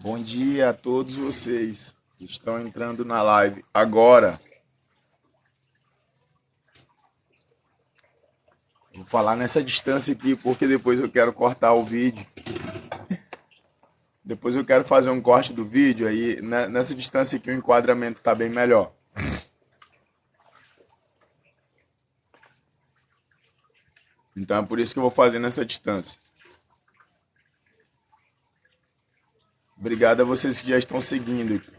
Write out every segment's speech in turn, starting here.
Bom dia a todos vocês que estão entrando na live agora. Vou falar nessa distância aqui porque depois eu quero cortar o vídeo. Depois eu quero fazer um corte do vídeo, aí nessa distância aqui o enquadramento está bem melhor. Então é por isso que eu vou fazer nessa distância. Obrigado a vocês que já estão seguindo aqui.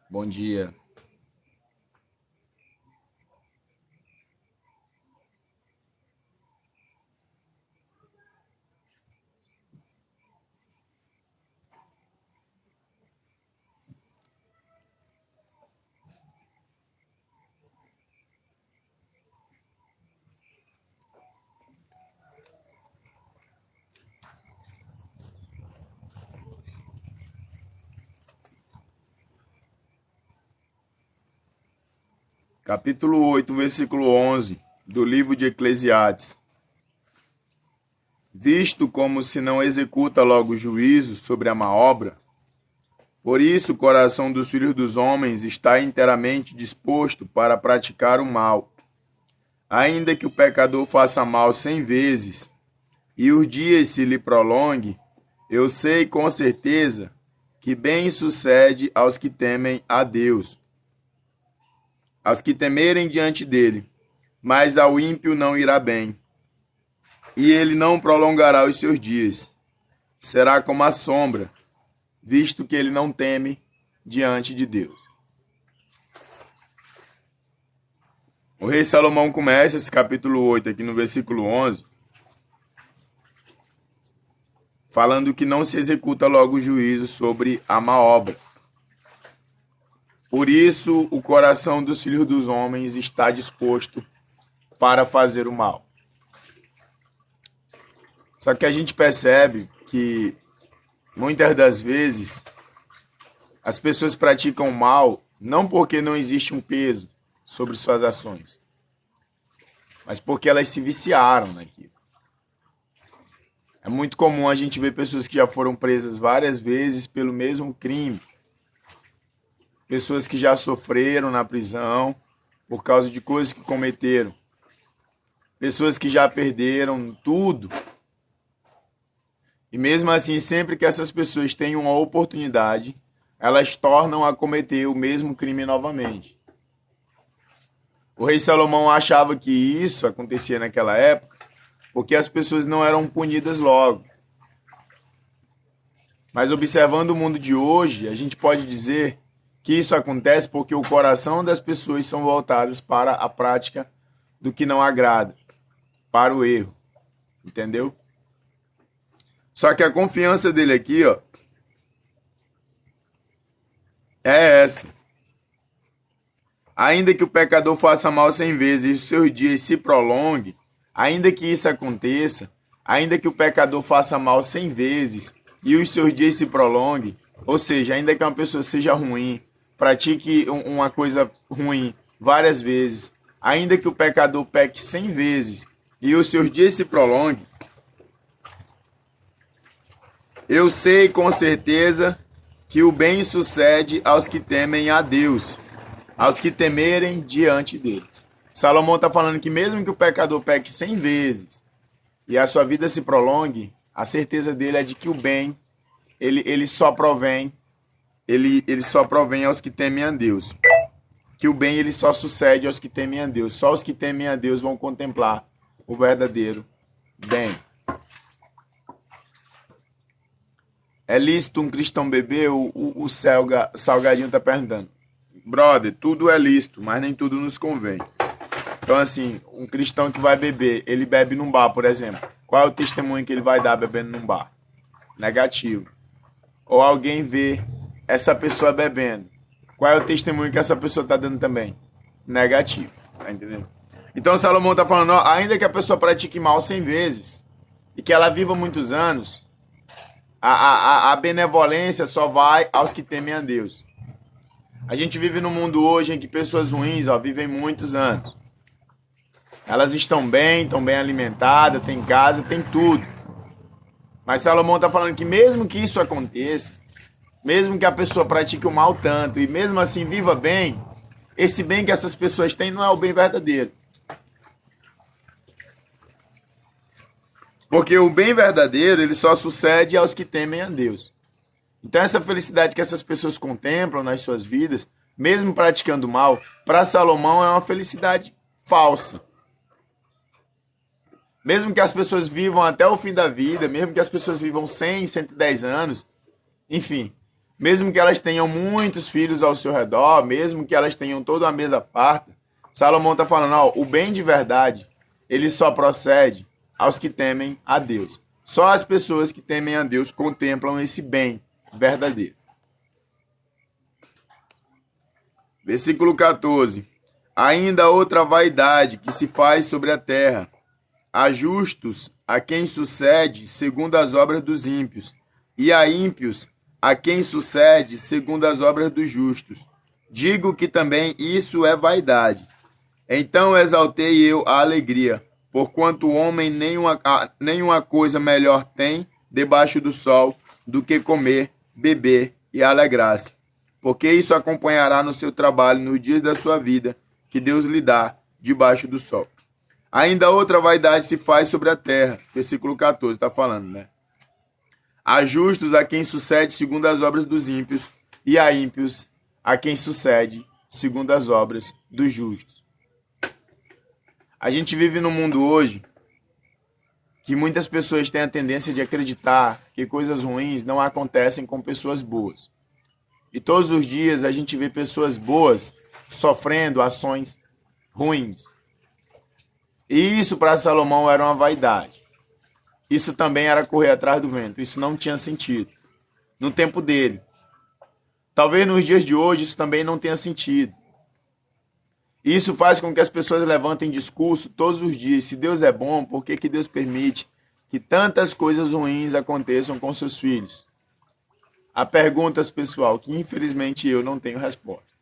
Bom dia. Capítulo 8, versículo 11, do livro de Eclesiastes. Visto como se não executa logo juízo sobre a má obra, por isso o coração dos filhos dos homens está inteiramente disposto para praticar o mal. Ainda que o pecador faça mal 100 vezes, e os dias se lhe prolongue, eu sei com certeza que bem sucede aos que temem a Deus, aos que temerem diante dele, mas ao ímpio não irá bem, e ele não prolongará os seus dias. Será como a sombra, visto que ele não teme diante de Deus. O rei Salomão começa esse capítulo 8 aqui no versículo 11, falando que não se executa logo o juízo sobre a má obra. Por isso, o coração dos filhos dos homens está disposto para fazer o mal. Só que a gente percebe que, muitas das vezes, as pessoas praticam o mal não porque não existe um peso sobre suas ações, mas porque elas se viciaram naquilo. É muito comum a gente ver pessoas que já foram presas várias vezes pelo mesmo crime. Pessoas que já sofreram na prisão por causa de coisas que cometeram. Pessoas que já perderam tudo. E mesmo assim, sempre que essas pessoas têm uma oportunidade, elas tornam a cometer o mesmo crime novamente. O rei Salomão achava que isso acontecia naquela época porque as pessoas não eram punidas logo. Mas observando o mundo de hoje, a gente pode dizer que isso acontece porque o coração das pessoas são voltados para a prática do que não agrada, para o erro, entendeu? Só que a confiança dele aqui, ó, é essa. Ainda que o pecador faça mal 100 vezes e os seus dias se prolonguem, ainda que isso aconteça, ainda que o pecador faça mal 100 vezes e os seus dias se prolonguem, ou seja, ainda que uma pessoa seja ruim, pratique uma coisa ruim várias vezes, ainda que o pecador peque 100 vezes e os seus dias se prolonguem, eu sei com certeza que o bem sucede aos que temem a Deus, aos que temerem diante dele. Salomão está falando que mesmo que o pecador peque 100 vezes e a sua vida se prolongue, a certeza dele é de que o bem, ele só provém aos que temem a Deus. Que o bem ele só sucede aos que temem a Deus. Só os que temem a Deus vão contemplar o verdadeiro bem. É lícito um cristão beber? O Salgadinho está perguntando. Brother, tudo é lícito, mas nem tudo nos convém. Então, assim, um cristão que vai beber, ele bebe num bar, por exemplo. Qual é o testemunho que ele vai dar bebendo num bar? Negativo. Ou alguém vê essa pessoa bebendo. Qual é o testemunho que essa pessoa está dando também? Negativo. Tá entendendo? Então Salomão está falando, ó, ainda que a pessoa pratique mal 100 vezes e que ela viva muitos anos, a benevolência só vai aos que temem a Deus. A gente vive num mundo hoje em que pessoas ruins, ó, vivem muitos anos. Elas estão bem alimentadas, têm casa, têm tudo. Mas Salomão está falando que mesmo que isso aconteça, mesmo que a pessoa pratique o mal tanto e mesmo assim viva bem, esse bem que essas pessoas têm não é o bem verdadeiro. Porque o bem verdadeiro, ele só sucede aos que temem a Deus. Então essa felicidade que essas pessoas contemplam nas suas vidas, mesmo praticando mal, para Salomão é uma felicidade falsa. Mesmo que as pessoas vivam até o fim da vida, mesmo que as pessoas vivam 100, 110 anos, enfim, mesmo que elas tenham muitos filhos ao seu redor, mesmo que elas tenham toda uma mesa farta, Salomão está falando, ó, o bem de verdade, ele só procede aos que temem a Deus. Só as pessoas que temem a Deus contemplam esse bem verdadeiro. Versículo 14. Ainda outra vaidade que se faz sobre a terra. Há justos a quem sucede segundo as obras dos ímpios, e a ímpios a quem sucede segundo as obras dos justos. Digo que também isso é vaidade. Então exaltei eu a alegria, porquanto o homem nenhuma coisa melhor tem debaixo do sol do que comer, beber e alegrar-se, porque isso acompanhará no seu trabalho nos dias da sua vida, que Deus lhe dá debaixo do sol. Ainda outra vaidade se faz sobre a terra. Versículo 14 está falando, né? Há justos a quem sucede segundo as obras dos ímpios, e há ímpios a quem sucede segundo as obras dos justos. A gente vive num mundo hoje que muitas pessoas têm a tendência de acreditar que coisas ruins não acontecem com pessoas boas. E todos os dias a gente vê pessoas boas sofrendo ações ruins. E isso para Salomão era uma vaidade. Isso também era correr atrás do vento. Isso não tinha sentido no tempo dele. Talvez nos dias de hoje isso também não tenha sentido. E isso faz com que as pessoas levantem discurso todos os dias. Se Deus é bom, por que Deus permite que tantas coisas ruins aconteçam com seus filhos? Há perguntas, pessoal, que infelizmente eu não tenho resposta.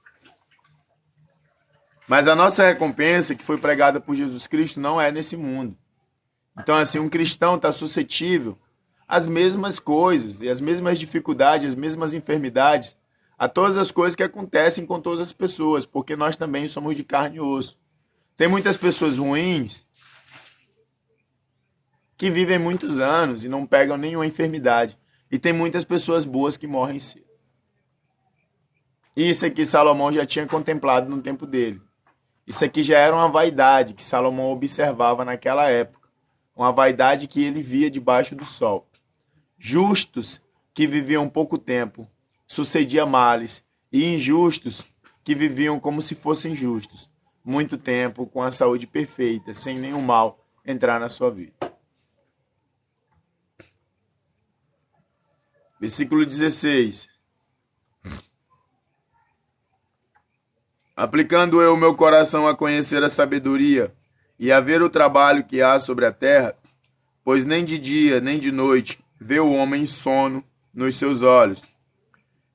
Mas a nossa recompensa, que foi pregada por Jesus Cristo, não é nesse mundo. Então, assim, um cristão está suscetível às mesmas coisas, e às mesmas dificuldades, às mesmas enfermidades, a todas as coisas que acontecem com todas as pessoas, porque nós também somos de carne e osso. Tem muitas pessoas ruins que vivem muitos anos e não pegam nenhuma enfermidade. E tem muitas pessoas boas que morrem cedo. Isso aqui Salomão já tinha contemplado no tempo dele. Isso aqui já era uma vaidade que Salomão observava naquela época. Uma vaidade que ele via debaixo do sol. Justos que viviam pouco tempo, sucedia males, e injustos que viviam como se fossem justos, muito tempo com a saúde perfeita, sem nenhum mal entrar na sua vida. Versículo 16. Aplicando eu o meu coração a conhecer a sabedoria e a ver o trabalho que há sobre a terra, pois nem de dia nem de noite vê o homem sono nos seus olhos.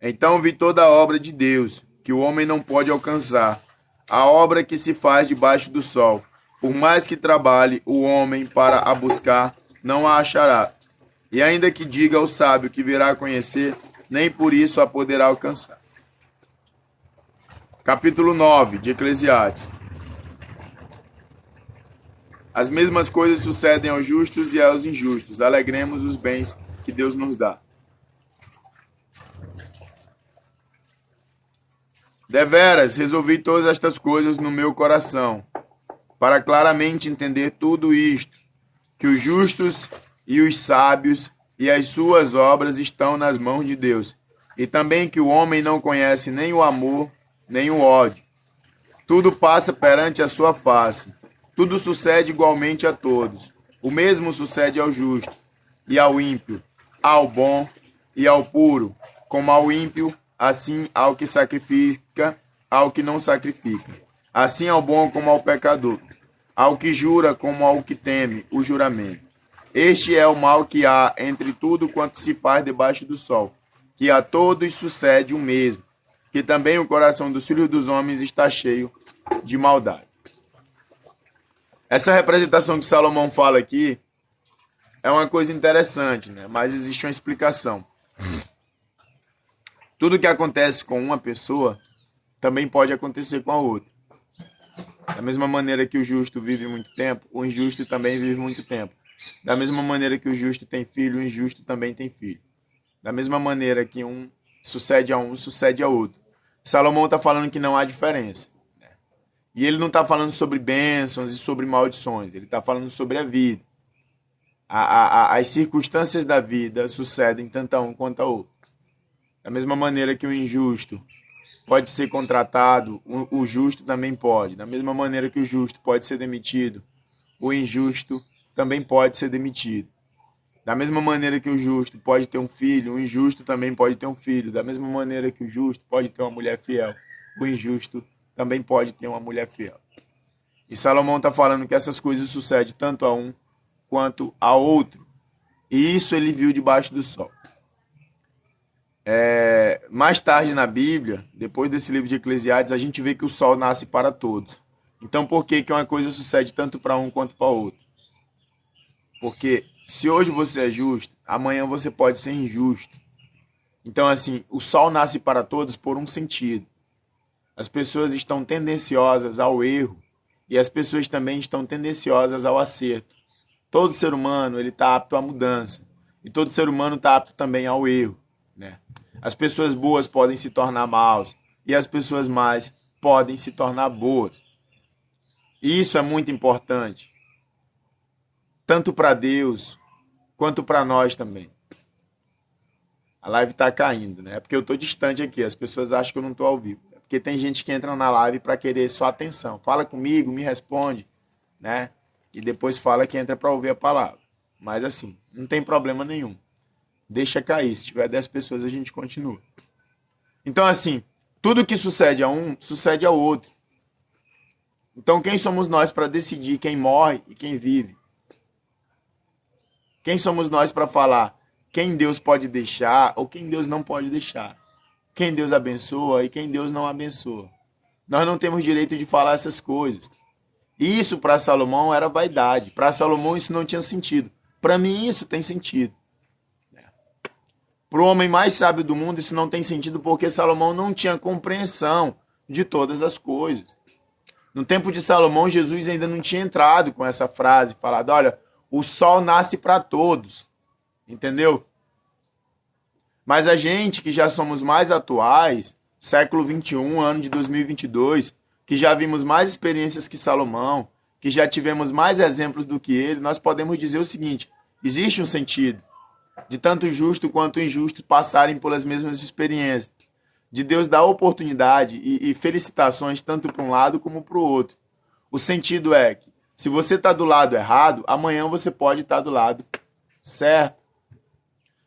Então vi toda a obra de Deus, que o homem não pode alcançar, a obra que se faz debaixo do sol. Por mais que trabalhe o homem para a buscar, não a achará. E ainda que diga ao sábio que virá a conhecer, nem por isso a poderá alcançar. Capítulo 9 de Eclesiastes. As mesmas coisas sucedem aos justos e aos injustos. Alegremos os bens que Deus nos dá. Deveras, resolvi todas estas coisas no meu coração, para claramente entender tudo isto, que os justos e os sábios e as suas obras estão nas mãos de Deus, e também que o homem não conhece nem o amor, nem o ódio. Tudo passa perante a sua face, tudo sucede igualmente a todos. O mesmo sucede ao justo e ao ímpio, ao bom e ao puro, como ao ímpio, assim ao que sacrifica, ao que não sacrifica, assim ao bom como ao pecador. ao que jura como ao que teme o juramento. Este é o mal que há entre tudo quanto se faz debaixo do sol, que a todos sucede o mesmo, que também o coração dos filhos dos homens está cheio de maldade. Essa representação que Salomão fala aqui é uma coisa interessante, né? Mas existe uma explicação. Tudo que acontece com uma pessoa também pode acontecer com a outra. Da mesma maneira que o justo vive muito tempo, o injusto também vive muito tempo. Da mesma maneira que o justo tem filho, o injusto também tem filho. Da mesma maneira que um sucede a outro. Salomão está falando que não há diferença. Né? E ele não está falando sobre bênçãos e sobre maldições. Ele está falando sobre a vida. As circunstâncias da vida sucedem tanto a um quanto a outro. Da mesma maneira que o injusto pode ser contratado, o justo também pode. Da mesma maneira que o justo pode ser demitido, o injusto também pode ser demitido. Da mesma maneira que o justo pode ter um filho, o injusto também pode ter um filho. Da mesma maneira que o justo pode ter uma mulher fiel, o injusto também pode ter uma mulher fiel. E Salomão está falando que essas coisas sucedem tanto a um quanto a outro. E isso ele viu debaixo do sol. Mais tarde na Bíblia, depois desse livro de Eclesiastes, a gente vê que o sol nasce para todos. Então por que uma coisa sucede tanto para um quanto para o outro? Porque se hoje você é justo, amanhã você pode ser injusto. Então assim, o sol nasce para todos por um sentido. As pessoas estão tendenciosas ao erro e as pessoas também estão tendenciosas ao acerto. Todo ser humano ele está apto à mudança e todo ser humano está apto também ao erro, né? As pessoas boas podem se tornar maus e as pessoas más podem se tornar boas. E isso é muito importante, tanto para Deus quanto para nós também. A live está caindo, né? É porque eu estou distante aqui, as pessoas acham que eu não estou ao vivo. É porque tem gente que entra na live para querer só atenção. Fala comigo, me responde, né? E depois fala que entra para ouvir a palavra. Mas assim, não tem problema nenhum. Deixa cair. Se tiver 10 pessoas, a gente continua. Então, assim, tudo que sucede a um, sucede ao outro. Então, quem somos nós para decidir quem morre e quem vive? Quem somos nós para falar quem Deus pode deixar ou quem Deus não pode deixar? Quem Deus abençoa e quem Deus não abençoa? Nós não temos direito de falar essas coisas. E isso para Salomão era vaidade. Para Salomão isso não tinha sentido. Para mim isso tem sentido. Para o homem mais sábio do mundo isso não tem sentido porque Salomão não tinha compreensão de todas as coisas. No tempo de Salomão, Jesus ainda não tinha entrado com essa frase, falado, olha, o sol nasce para todos. Entendeu? Mas a gente que já somos mais atuais, século 21, ano de 2022, que já vimos mais experiências que Salomão, que já tivemos mais exemplos do que ele, nós podemos dizer o seguinte, existe um sentido de tanto justo quanto injusto passarem pelas mesmas experiências, de Deus dar oportunidade e felicitações tanto para um lado como para o outro. O sentido é que se você está do lado errado, amanhã você pode estar do lado certo.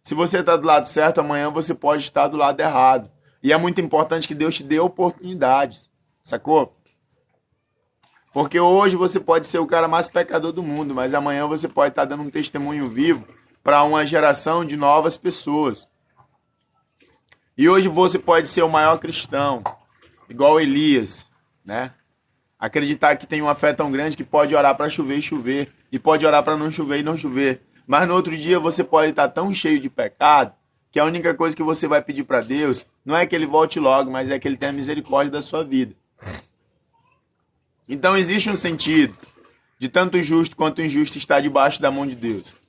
Se você está do lado certo, amanhã você pode estar do lado errado. E é muito importante que Deus te dê oportunidades, sacou? Porque hoje você pode ser o cara mais pecador do mundo, mas amanhã você pode estar dando um testemunho vivo para uma geração de novas pessoas. E hoje você pode ser o maior cristão, igual Elias, né? Acreditar que tem uma fé tão grande que pode orar para chover e chover, e pode orar para não chover e não chover. Mas no outro dia você pode estar tão cheio de pecado que a única coisa que você vai pedir para Deus não é que ele volte logo, mas é que ele tenha misericórdia da sua vida. Então existe um sentido de tanto o justo quanto o injusto estar debaixo da mão de Deus.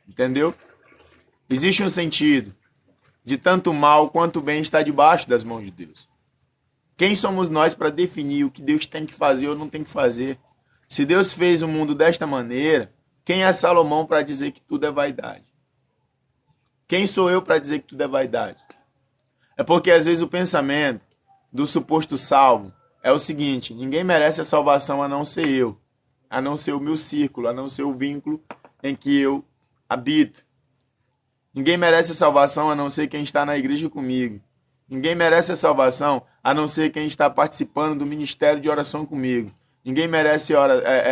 Entendeu? Existe um sentido de tanto o mal quanto o bem estar debaixo das mãos de Deus. Quem somos nós para definir o que Deus tem que fazer ou não tem que fazer? Se Deus fez o mundo desta maneira, quem é Salomão para dizer que tudo é vaidade? Quem sou eu para dizer que tudo é vaidade? É porque às vezes o pensamento do suposto salvo é o seguinte, ninguém merece a salvação a não ser eu, a não ser o meu círculo, a não ser o vínculo em que eu habito. Ninguém merece a salvação a não ser quem está na igreja comigo. Ninguém merece a salvação a não ser quem está participando do ministério de oração comigo. Ninguém merece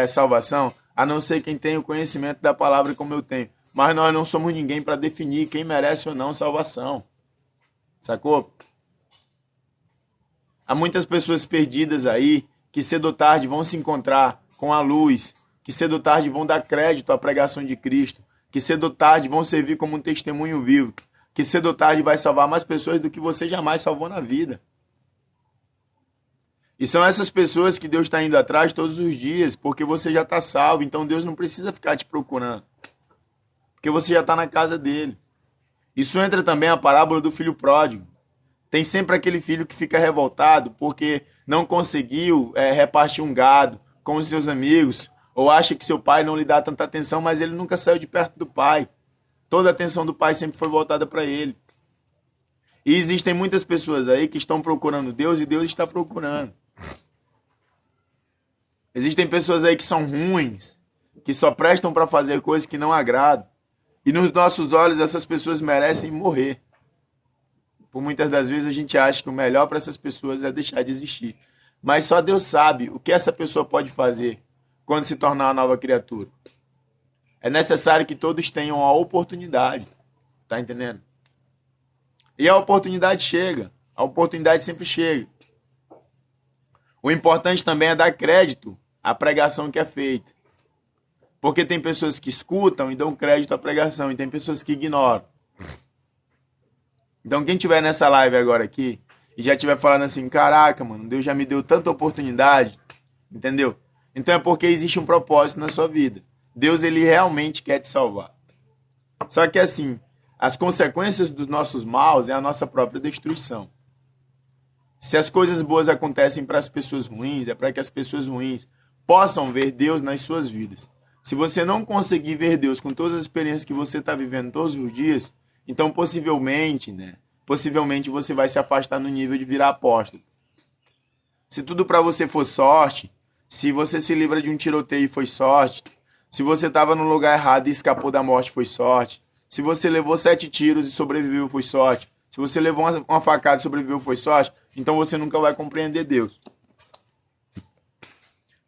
salvação, a não ser quem tem o conhecimento da palavra como eu tenho. Mas nós não somos ninguém para definir quem merece ou não salvação. Sacou? Há muitas pessoas perdidas aí que cedo ou tarde vão se encontrar com a luz, que cedo ou tarde vão dar crédito à pregação de Cristo, que cedo ou tarde vão servir como um testemunho vivo, que cedo ou tarde vai salvar mais pessoas do que você jamais salvou na vida. E são essas pessoas que Deus está indo atrás todos os dias, porque você já está salvo, então Deus não precisa ficar te procurando, porque você já está na casa dele. Isso entra também a parábola do filho pródigo. Tem sempre aquele filho que fica revoltado porque não conseguiu repartir um gado com os seus amigos, ou acha que seu pai não lhe dá tanta atenção, mas ele nunca saiu de perto do pai. Toda a atenção do pai sempre foi voltada para ele. E existem muitas pessoas aí que estão procurando Deus e Deus está procurando. Existem pessoas aí que são ruins, que só prestam para fazer coisas que não agradam. E nos nossos olhos essas pessoas merecem morrer. Por muitas das vezes a gente acha que o melhor para essas pessoas é deixar de existir. Mas só Deus sabe o que essa pessoa pode fazer quando se tornar uma nova criatura. É necessário que todos tenham a oportunidade. Tá entendendo? E a oportunidade chega. A oportunidade sempre chega. O importante também é dar crédito à pregação que é feita. Porque tem pessoas que escutam e dão crédito à pregação. E tem pessoas que ignoram. Então quem estiver nessa live agora aqui e já estiver falando assim, caraca, mano, Deus já me deu tanta oportunidade, entendeu? Então é porque existe um propósito na sua vida. Deus, ele realmente quer te salvar. Só que assim, as consequências dos nossos maus é a nossa própria destruição. Se as coisas boas acontecem para as pessoas ruins, é para que as pessoas ruins possam ver Deus nas suas vidas. Se você não conseguir ver Deus com todas as experiências que você está vivendo todos os dias, então possivelmente você vai se afastar no nível de virar apóstolo. Se tudo para você for sorte, se você se livra de um tiroteio foi sorte, se você estava no lugar errado e escapou da morte foi sorte, se você levou 7 tiros e sobreviveu foi sorte, se você levou uma facada e sobreviveu foi sorte, então você nunca vai compreender Deus.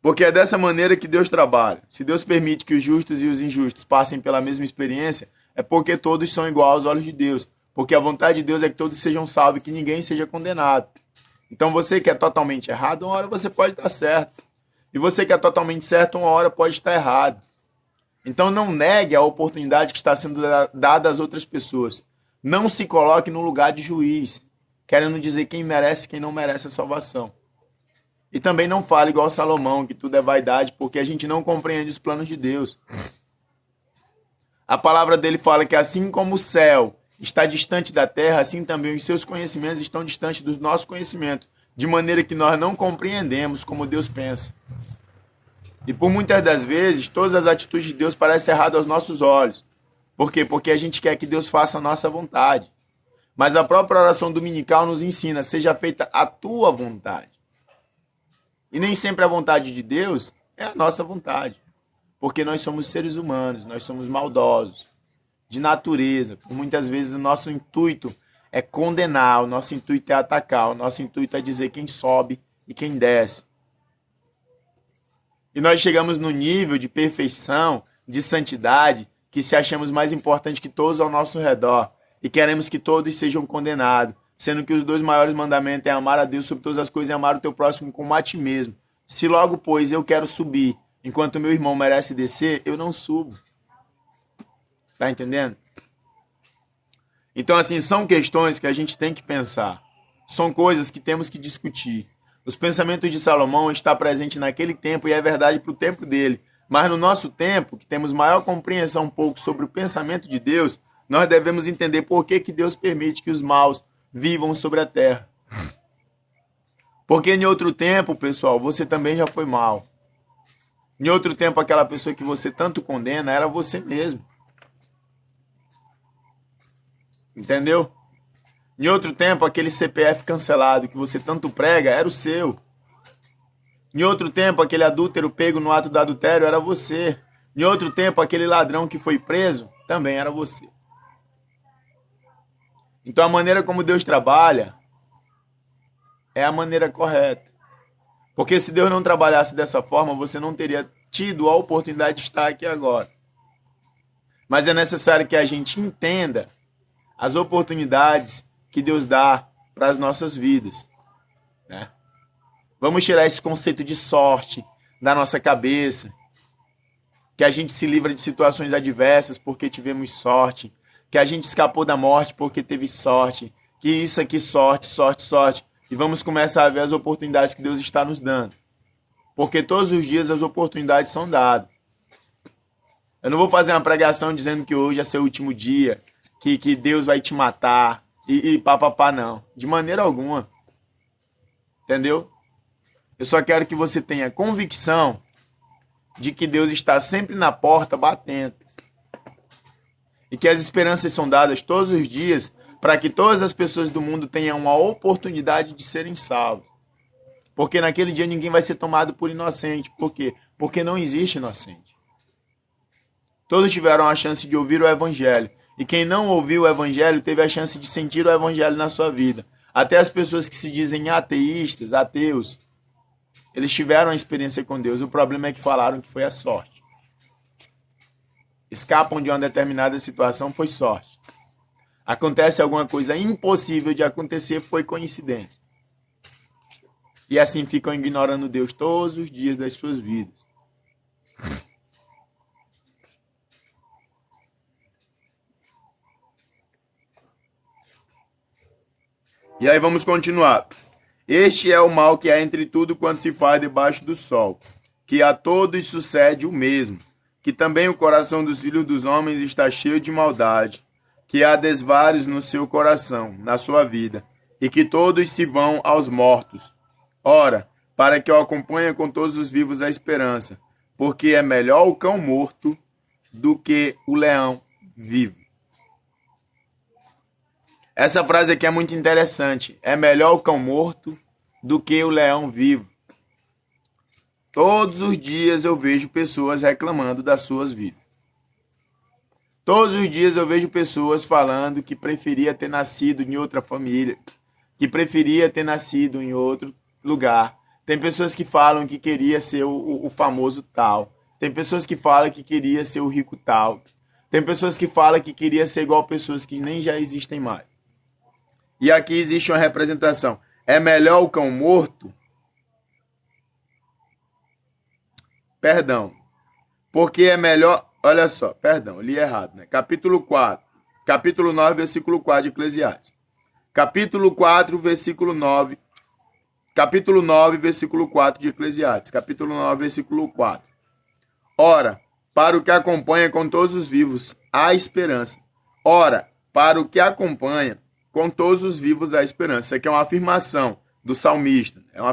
Porque é dessa maneira que Deus trabalha. Se Deus permite que os justos e os injustos passem pela mesma experiência, é porque todos são iguais aos olhos de Deus. Porque a vontade de Deus é que todos sejam salvos e que ninguém seja condenado. Então você que é totalmente errado, uma hora você pode estar certo. E você que é totalmente certo, uma hora pode estar errado. Então não negue a oportunidade que está sendo dada às outras pessoas. Não se coloque no lugar de juiz, querendo dizer quem merece e quem não merece a salvação. E também não fale igual Salomão, que tudo é vaidade, porque a gente não compreende os planos de Deus. A palavra dele fala que assim como o céu está distante da terra, assim também os seus conhecimentos estão distantes do nosso conhecimento, de maneira que nós não compreendemos como Deus pensa. E por muitas das vezes, todas as atitudes de Deus parecem erradas aos nossos olhos. Por quê? Porque a gente quer que Deus faça a nossa vontade. Mas a própria oração dominical nos ensina, seja feita a tua vontade. E nem sempre a vontade de Deus é a nossa vontade. Porque nós somos seres humanos, nós somos maldosos, de natureza. Muitas vezes o nosso intuito é condenar, o nosso intuito é atacar, o nosso intuito é dizer quem sobe e quem desce. E nós chegamos no nível de perfeição, de santidade, que se achamos mais importante que todos ao nosso redor. E queremos que todos sejam condenados. Sendo que os 2 maiores mandamentos é amar a Deus sobre todas as coisas e amar o teu próximo como a ti mesmo. Se logo, pois, eu quero subir, enquanto meu irmão merece descer, eu não subo. Tá entendendo? Então, assim, são questões que a gente tem que pensar. São coisas que temos que discutir. Os pensamentos de Salomão estão presentes naquele tempo e é verdade para o tempo dele. Mas no nosso tempo, que temos maior compreensão um pouco sobre o pensamento de Deus, nós devemos entender por que Deus permite que os maus vivam sobre a terra. Porque em outro tempo, pessoal, você também já foi mal. Em outro tempo, aquela pessoa que você tanto condena era você mesmo. Entendeu? Em outro tempo, aquele CPF cancelado que você tanto prega era o seu. Em outro tempo, aquele adúltero pego no ato do adultério era você. Em outro tempo, aquele ladrão que foi preso também era você. Então a maneira como Deus trabalha É a maneira correta. Porque se Deus não trabalhasse dessa forma, você não teria tido a oportunidade de estar aqui agora. Mas é necessário que a gente entenda as oportunidades que Deus dá para as nossas vidas, né? Vamos tirar esse conceito de sorte da nossa cabeça, que a gente se livra de situações adversas porque tivemos sorte, que a gente escapou da morte porque teve sorte, que isso aqui sorte, sorte, sorte. E vamos começar a ver as oportunidades que Deus está nos dando. Porque todos os dias as oportunidades são dadas. Eu não vou fazer uma pregação dizendo que hoje é seu último dia, que Deus vai te matar e papapá, não. De maneira alguma. Entendeu? Eu só quero que você tenha convicção de que Deus está sempre na porta batendo. E que as esperanças são dadas todos os dias para que todas as pessoas do mundo tenham a oportunidade de serem salvas. Porque naquele dia ninguém vai ser tomado por inocente. Por quê? Porque não existe inocente. Todos tiveram a chance de ouvir o Evangelho. E quem não ouviu o Evangelho teve a chance de sentir o Evangelho na sua vida. Até as pessoas que se dizem ateístas, ateus, eles tiveram a experiência com Deus. O problema é que falaram que foi a sorte. Escapam de uma determinada situação, foi sorte. Acontece alguma coisa impossível de acontecer, foi coincidência. E assim ficam ignorando Deus todos os dias das suas vidas. E aí vamos continuar. Este é o mal que há entre tudo quanto se faz debaixo do sol, que a todos sucede o mesmo, que também o coração dos filhos dos homens está cheio de maldade, que há desvares no seu coração, na sua vida, e que todos se vão aos mortos. Ora, para que o acompanhe com todos os vivos a esperança, porque é melhor o cão morto do que o leão vivo. Essa frase aqui é muito interessante. É melhor o cão morto do que o leão vivo. Todos os dias eu vejo pessoas reclamando das suas vidas. Todos os dias eu vejo pessoas falando que preferia ter nascido em outra família, que preferia ter nascido em outro lugar. Tem pessoas que falam que queria ser o famoso tal. Tem pessoas que falam que queria ser o rico tal. Tem pessoas que falam que queria ser igual a pessoas que nem já existem mais. E aqui existe uma representação. É melhor o cão morto? Perdão. Porque é melhor... Olha só, perdão, li errado, né? Capítulo 4. Capítulo 9, versículo 4 de Eclesiastes. Capítulo 4, versículo 9. Capítulo 9, versículo 4 de Eclesiastes. Capítulo 9, versículo 4. Ora, para o que acompanha com todos os vivos, há esperança. Ora, para o que acompanha com todos os vivos há esperança. Isso aqui é uma afirmação do salmista. É uma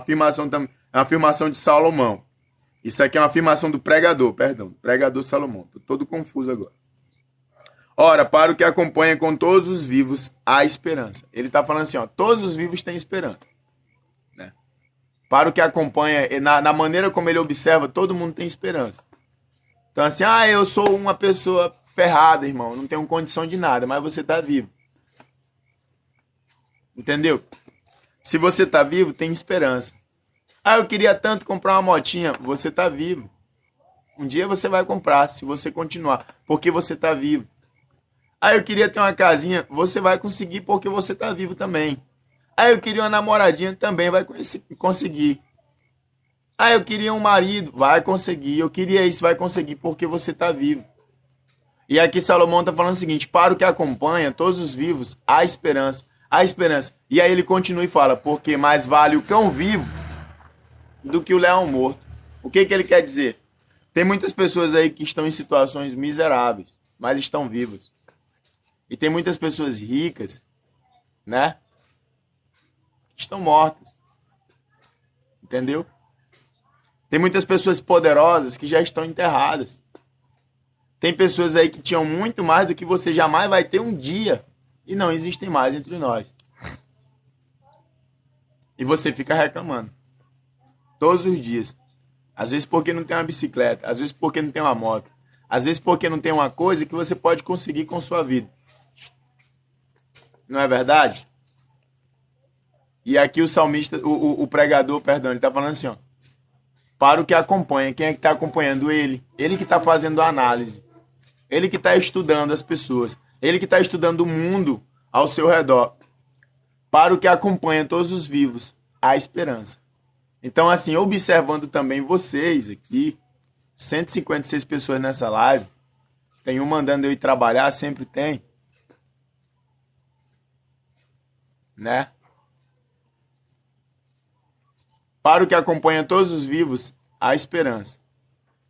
afirmação de Salomão. Isso aqui é uma afirmação do pregador, perdão. Pregador Salomão. Estou todo confuso agora. Ora, para o que acompanha com todos os vivos há esperança. Ele está falando assim, ó, todos os vivos têm esperança. Né? Para o que acompanha, na maneira como ele observa, todo mundo tem esperança. Então assim, eu sou uma pessoa ferrada, irmão. Não tenho condição de nada, mas você está vivo. Entendeu? Se você está vivo, tem esperança. Eu queria tanto comprar uma motinha. Você está vivo. Um dia você vai comprar, se você continuar, porque você está vivo. Eu queria ter uma casinha. Você vai conseguir porque você está vivo também. Eu queria uma namoradinha, também vai conseguir. Eu queria um marido, vai conseguir. Eu queria isso, vai conseguir porque você está vivo. E aqui Salomão está falando o seguinte, para o que acompanha todos os vivos, há esperança. Há esperança. E aí ele continua e fala, porque mais vale o cão vivo do que o leão morto. O que ele quer dizer? Tem muitas pessoas aí que estão em situações miseráveis, mas estão vivas. E tem muitas pessoas ricas, né? Que estão mortas. Entendeu? Tem muitas pessoas poderosas que já estão enterradas. Tem pessoas aí que tinham muito mais do que você jamais vai ter um dia. E não existem mais entre nós. E você fica reclamando. Todos os dias. Às vezes porque não tem uma bicicleta. Às vezes porque não tem uma moto. Às vezes porque não tem uma coisa que você pode conseguir com sua vida. Não é verdade? E aqui o salmista, o pregador, perdão, ele está falando assim, ó, para o que acompanha. Quem é que está acompanhando ele? Ele que está fazendo a análise. Ele que está estudando as pessoas. Ele que está estudando o mundo ao seu redor. Para o que acompanha todos os vivos, a esperança. Então, assim, observando também vocês aqui, 156 pessoas nessa live, tem um mandando eu ir trabalhar, sempre tem, né? Para o que acompanha todos os vivos, há esperança.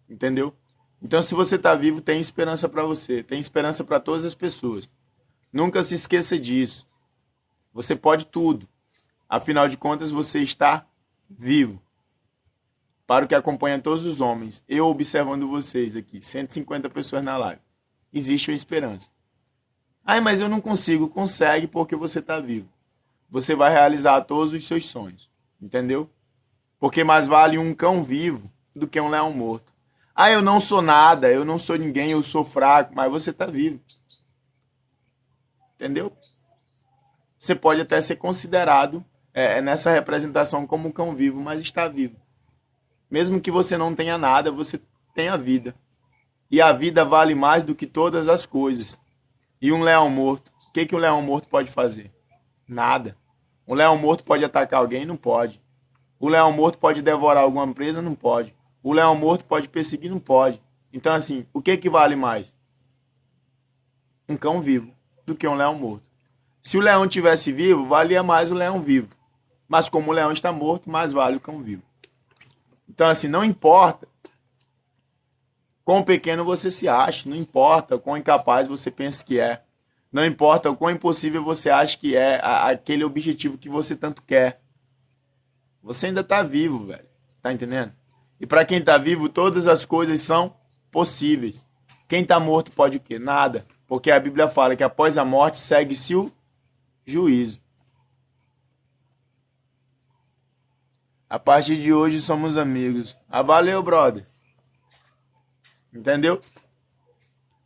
Entendeu? Então, se você está vivo, tem esperança para você, tem esperança para todas as pessoas. Nunca se esqueça disso. Você pode tudo. Afinal de contas, você está vivo. Para o que acompanha todos os homens, eu observando vocês aqui, 150 pessoas na live, existe uma esperança. Ai, mas eu não consigo. Consegue porque você está vivo. Você vai realizar todos os seus sonhos. Entendeu? Porque mais vale um cão vivo do que um leão morto. Ah, eu não sou nada, eu não sou ninguém, eu sou fraco, mas você está vivo. Entendeu? Você pode até ser considerado nessa representação como um cão vivo, mas está vivo. Mesmo que você não tenha nada, você tem a vida. E a vida vale mais do que todas as coisas. E um leão morto, o que um leão morto pode fazer? Nada. Um leão morto pode atacar alguém? Não pode. O leão morto pode devorar alguma presa? Não pode. O leão morto pode perseguir? Não pode. Então, assim, o que vale mais? Um cão vivo do que um leão morto. Se o leão tivesse vivo, valia mais o leão vivo. Mas como o leão está morto, mais vale o cão vivo. Então, assim, não importa quão pequeno você se acha, não importa quão incapaz você pensa que é, não importa o quão impossível você acha que é aquele objetivo que você tanto quer. Você ainda está vivo, velho. Tá entendendo? E para quem está vivo, todas as coisas são possíveis. Quem está morto pode o quê? Nada. Porque a Bíblia fala que após a morte segue-se o juízo. A partir de hoje somos amigos. Ah, valeu, brother. Entendeu?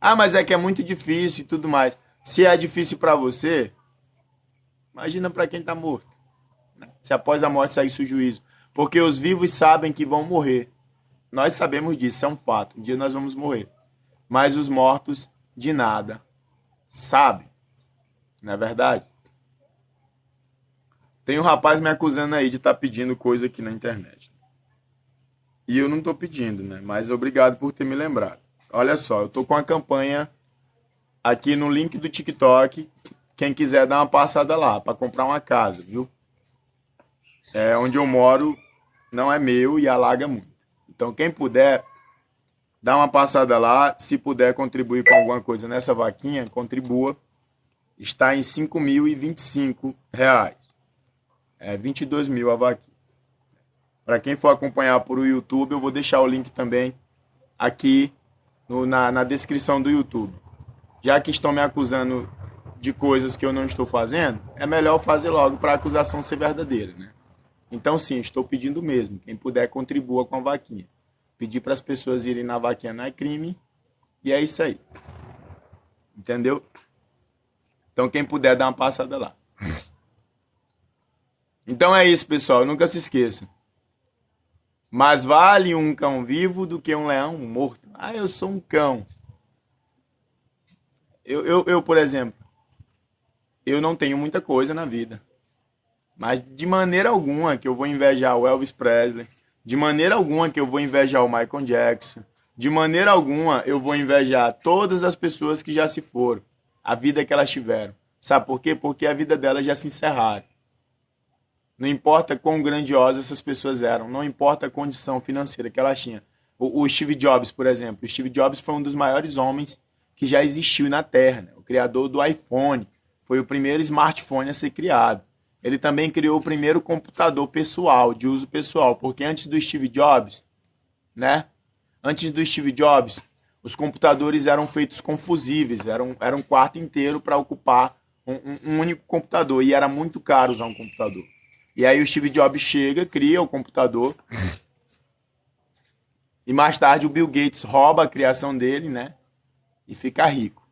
Ah, mas é que é muito difícil e tudo mais. Se é difícil para você, imagina para quem está morto. Se após a morte segue-se o juízo. Porque os vivos sabem que vão morrer. Nós sabemos disso, é um fato. Um dia nós vamos morrer. Mas os mortos, de nada. Sabem. Não é verdade? Tem um rapaz me acusando aí de estar pedindo coisa aqui na internet. E eu não estou pedindo, né? Mas obrigado por ter me lembrado. Olha só, eu estou com a campanha aqui no link do TikTok. Quem quiser dar uma passada lá para comprar uma casa, viu? Onde eu moro não é meu e alaga muito. Então quem puder, dá uma passada lá. Se puder contribuir com alguma coisa nessa vaquinha, contribua. Está em R$ 5.025. 22 mil a vaquinha. Para quem for acompanhar por o YouTube, eu vou deixar o link também aqui na descrição do YouTube. Já que estão me acusando de coisas que eu não estou fazendo, é melhor fazer logo para a acusação ser verdadeira, né? Então, sim, estou pedindo mesmo. Quem puder, contribua com a vaquinha. Pedir para as pessoas irem na vaquinha não é crime. E é isso aí. Entendeu? Então, quem puder, dá uma passada lá. Então é isso, pessoal. Nunca se esqueça. Mais vale um cão vivo do que um leão morto. Ah, eu sou um cão. Eu, por exemplo, eu não tenho muita coisa na vida. Mas de maneira alguma que eu vou invejar o Elvis Presley. De maneira alguma que eu vou invejar o Michael Jackson. De maneira alguma eu vou invejar todas as pessoas que já se foram. A vida que elas tiveram. Sabe por quê? Porque a vida delas já se encerraram. Não importa quão grandiosas essas pessoas eram. Não importa a condição financeira que elas tinham. O Steve Jobs, por exemplo. O Steve Jobs foi um dos maiores homens que já existiu na Terra. Né? O criador do iPhone. Foi o primeiro smartphone a ser criado. Ele também criou o primeiro computador pessoal, de uso pessoal. Porque antes do Steve Jobs, né? Antes do Steve Jobs, os computadores eram feitos com fusíveis. Era um quarto inteiro para ocupar um único computador. E era muito caro usar um computador. E aí o Steve Jobs chega, cria o computador. E mais tarde o Bill Gates rouba a criação dele, né? E fica rico.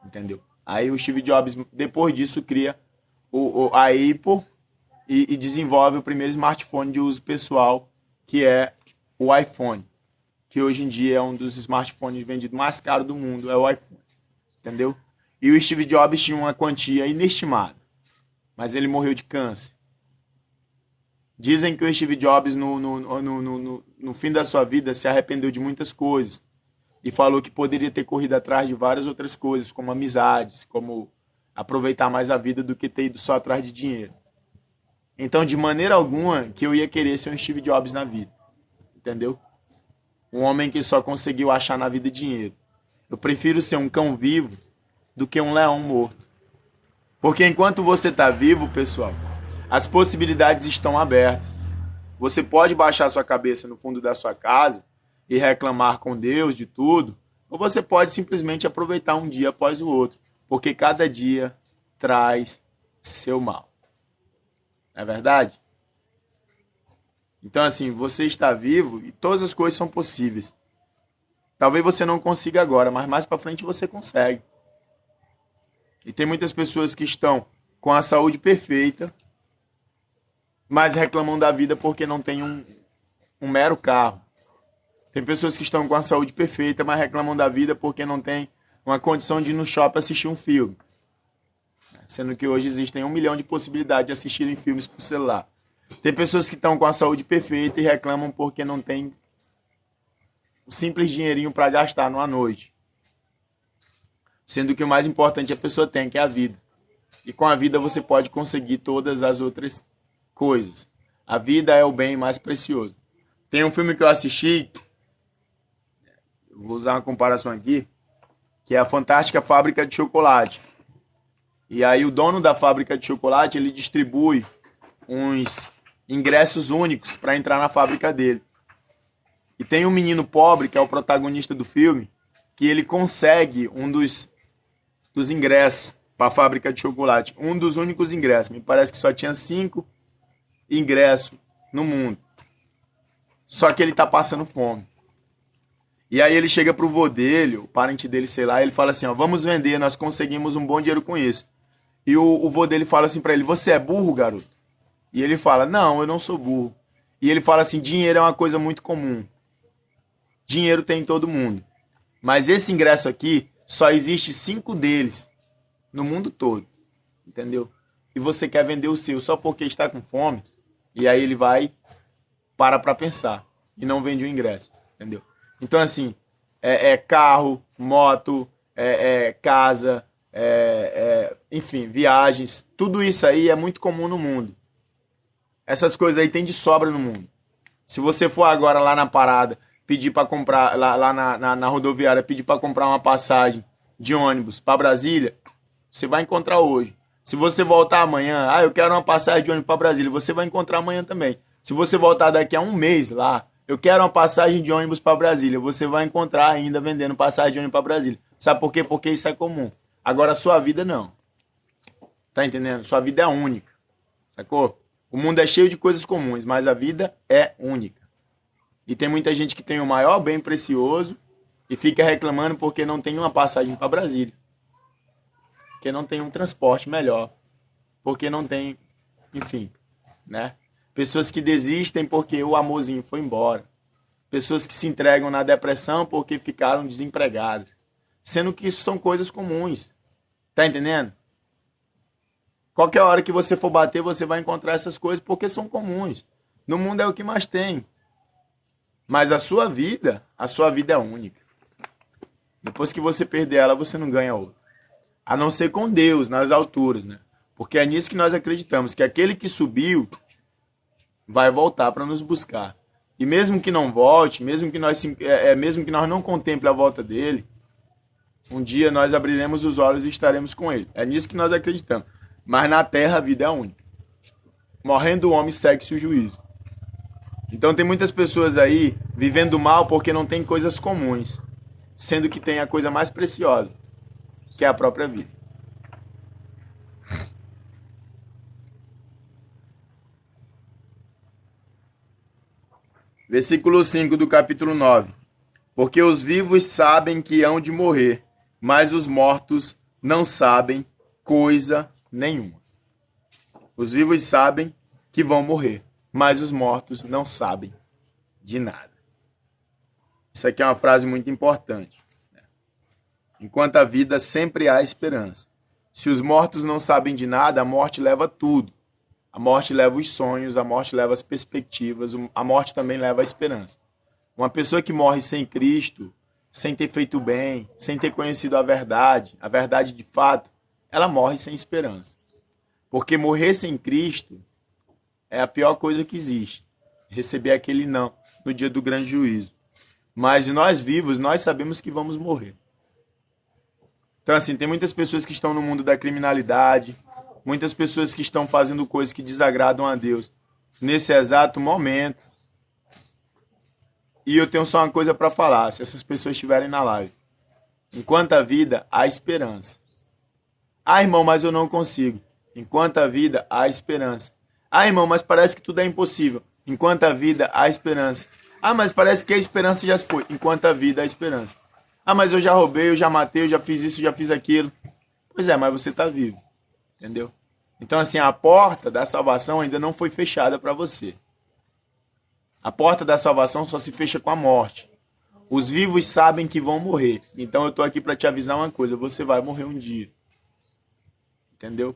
Entendeu? Aí o Steve Jobs, depois disso, cria a Apple. e desenvolve o primeiro smartphone de uso pessoal, que é o iPhone, que hoje em dia é um dos smartphones vendidos mais caros do mundo, é o iPhone, entendeu? E o Steve Jobs tinha uma quantia inestimável, mas ele morreu de câncer. Dizem que o Steve Jobs, no fim da sua vida, se arrependeu de muitas coisas e falou que poderia ter corrido atrás de várias outras coisas, como amizades, como aproveitar mais a vida do que ter ido só atrás de dinheiro. Então, de maneira alguma, que eu ia querer ser um Steve Jobs na vida, entendeu? Um homem que só conseguiu achar na vida dinheiro. Eu prefiro ser um cão vivo do que um leão morto. Porque enquanto você está vivo, pessoal, as possibilidades estão abertas. Você pode baixar sua cabeça no fundo da sua casa e reclamar com Deus de tudo, ou você pode simplesmente aproveitar um dia após o outro, porque cada dia traz seu mal. Não é verdade? Então, assim, você está vivo e todas as coisas são possíveis. Talvez você não consiga agora, mas mais para frente você consegue. E tem muitas pessoas que estão com a saúde perfeita, mas reclamam da vida porque não tem um mero carro. Tem pessoas que estão com a saúde perfeita, mas reclamam da vida porque não tem uma condição de ir no shopping assistir um filme. Sendo que hoje existem 1 milhão de possibilidades de assistirem filmes por celular. Tem pessoas que estão com a saúde perfeita e reclamam porque não tem um simples dinheirinho para gastar numa noite. Sendo que o mais importante a pessoa tem, que é a vida. E com a vida você pode conseguir todas as outras coisas. A vida é o bem mais precioso. Tem um filme que eu assisti, vou usar uma comparação aqui, que é a Fantástica Fábrica de Chocolate. E aí o dono da fábrica de chocolate, ele distribui uns ingressos únicos para entrar na fábrica dele. E tem um menino pobre, que é o protagonista do filme, que ele consegue um dos ingressos para a fábrica de chocolate. Um dos únicos ingressos. Me parece que só tinha 5 ingressos no mundo. Só que ele está passando fome. E aí ele chega pro vô dele, o parente dele, sei lá, e ele fala assim, ó, vamos vender, nós conseguimos um bom dinheiro com isso. E o vô dele fala assim pra ele, você é burro, garoto? E ele fala, não, eu não sou burro. E ele fala assim, dinheiro é uma coisa muito comum. Dinheiro tem em todo mundo. Mas esse ingresso aqui, só existe 5 deles no mundo todo. Entendeu? E você quer vender o seu só porque está com fome. E aí ele vai, para pensar. E não vende o ingresso. Entendeu? Então, assim, carro, moto, casa, enfim, viagens. Tudo isso aí é muito comum no mundo. Essas coisas aí tem de sobra no mundo. Se você for agora lá na parada, pedir para comprar, lá na rodoviária, pedir para comprar uma passagem de ônibus para Brasília, você vai encontrar hoje. Se você voltar amanhã, eu quero uma passagem de ônibus para Brasília, você vai encontrar amanhã também. Se você voltar daqui a um mês lá, eu quero uma passagem de ônibus para Brasília, você vai encontrar ainda vendendo passagem de ônibus para Brasília. Sabe por quê? Porque isso é comum. Agora a sua vida não. Tá entendendo? Sua vida é única. Sacou? O mundo é cheio de coisas comuns, mas a vida é única. E tem muita gente que tem o maior bem precioso e fica reclamando porque não tem uma passagem para Brasília. Porque não tem um transporte melhor. Porque não tem, enfim, né? Pessoas que desistem porque o amorzinho foi embora. Pessoas que se entregam na depressão porque ficaram desempregadas. Sendo que isso são coisas comuns. Tá entendendo? Qualquer hora que você for bater, você vai encontrar essas coisas porque são comuns. No mundo é o que mais tem. Mas a sua vida é única. Depois que você perder ela, você não ganha outra. A não ser com Deus, nas alturas, né? Porque é nisso que nós acreditamos, que aquele que subiu vai voltar para nos buscar. E mesmo que não volte, mesmo que nós não contemple a volta dele, um dia nós abriremos os olhos e estaremos com ele. É nisso que nós acreditamos. Mas na terra a vida é única. Morrendo o homem, segue-se o juízo. Então tem muitas pessoas aí vivendo mal porque não tem coisas comuns, sendo que tem a coisa mais preciosa, que é a própria vida. Versículo 5 do capítulo 9. Porque os vivos sabem que hão de morrer, mas os mortos não sabem coisa nenhuma. Os vivos sabem que vão morrer, mas os mortos não sabem de nada. Isso aqui é uma frase muito importante. Enquanto a vida, sempre há esperança. Se os mortos não sabem de nada, a morte leva tudo. A morte leva os sonhos, a morte leva as perspectivas, a morte também leva a esperança. Uma pessoa que morre sem Cristo, sem ter feito bem, sem ter conhecido a verdade de fato, ela morre sem esperança. Porque morrer sem Cristo é a pior coisa que existe. Receber aquele não no dia do grande juízo. Mas nós vivos, nós sabemos que vamos morrer. Então, assim, tem muitas pessoas que estão no mundo da criminalidade, muitas pessoas que estão fazendo coisas que desagradam a Deus nesse exato momento. E eu tenho só uma coisa para falar, se essas pessoas estiverem na live. Enquanto a vida, há esperança. Ah, irmão, mas eu não consigo. Enquanto a vida, há esperança. Ah, irmão, mas parece que tudo é impossível. Enquanto a vida, há esperança. Ah, mas parece que a esperança já se foi. Enquanto a vida, há esperança. Ah, mas eu já roubei, eu já matei, eu já fiz isso, eu já fiz aquilo. Pois é, mas você está vivo. Entendeu? Então, assim, a porta da salvação ainda não foi fechada para você. A porta da salvação só se fecha com a morte. Os vivos sabem que vão morrer. Então eu estou aqui para te avisar uma coisa. Você vai morrer um dia. Entendeu?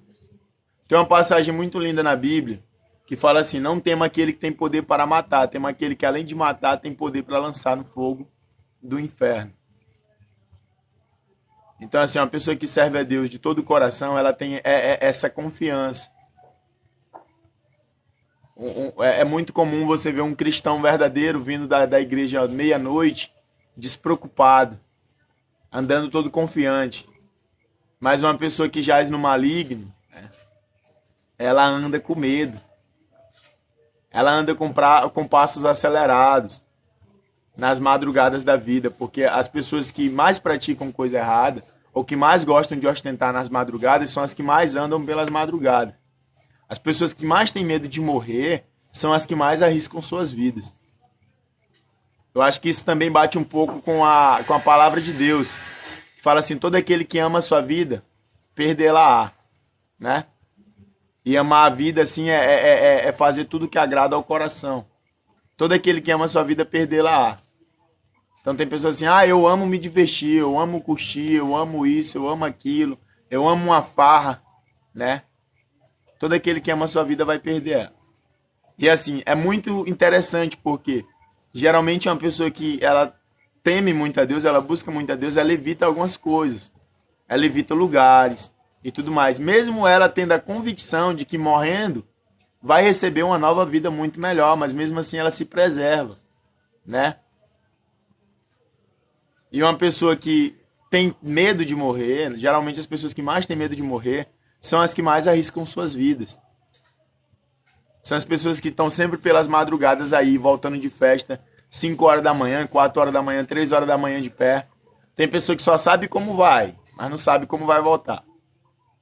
Tem uma passagem muito linda na Bíblia que fala assim, não tema aquele que tem poder para matar. Tema aquele que além de matar tem poder para lançar no fogo do inferno. Então, assim, uma pessoa que serve a Deus de todo o coração, ela tem essa confiança. É muito comum você ver um cristão verdadeiro vindo da igreja à meia-noite, despreocupado, andando todo confiante. Mas uma pessoa que jaz no maligno, ela anda com medo. Ela anda com passos acelerados nas madrugadas da vida, porque as pessoas que mais praticam coisa errada, ou que mais gostam de ostentar nas madrugadas, são as que mais andam pelas madrugadas. As pessoas que mais têm medo de morrer são as que mais arriscam suas vidas. Eu acho que isso também bate um pouco com a palavra de Deus, que fala assim, todo aquele que ama a sua vida, perdê-la-á, né? E amar a vida, assim, é fazer tudo que agrada ao coração. Todo aquele que ama a sua vida, perdê-la-á. Então tem pessoas assim, eu amo me divertir, eu amo curtir, eu amo isso, eu amo aquilo, eu amo uma farra, né? Todo aquele que ama a sua vida vai perder ela. E assim, é muito interessante porque geralmente uma pessoa que ela teme muito a Deus, ela busca muito a Deus, ela evita algumas coisas. Ela evita lugares e tudo mais. Mesmo ela tendo a convicção de que morrendo vai receber uma nova vida muito melhor, mas mesmo assim ela se preserva, né? E uma pessoa que tem medo de morrer, geralmente as pessoas que mais têm medo de morrer são as que mais arriscam suas vidas. São as pessoas que estão sempre pelas madrugadas aí, voltando de festa, 5 horas da manhã, 4 horas da manhã, 3 horas da manhã de pé. Tem pessoa que só sabe como vai, mas não sabe como vai voltar.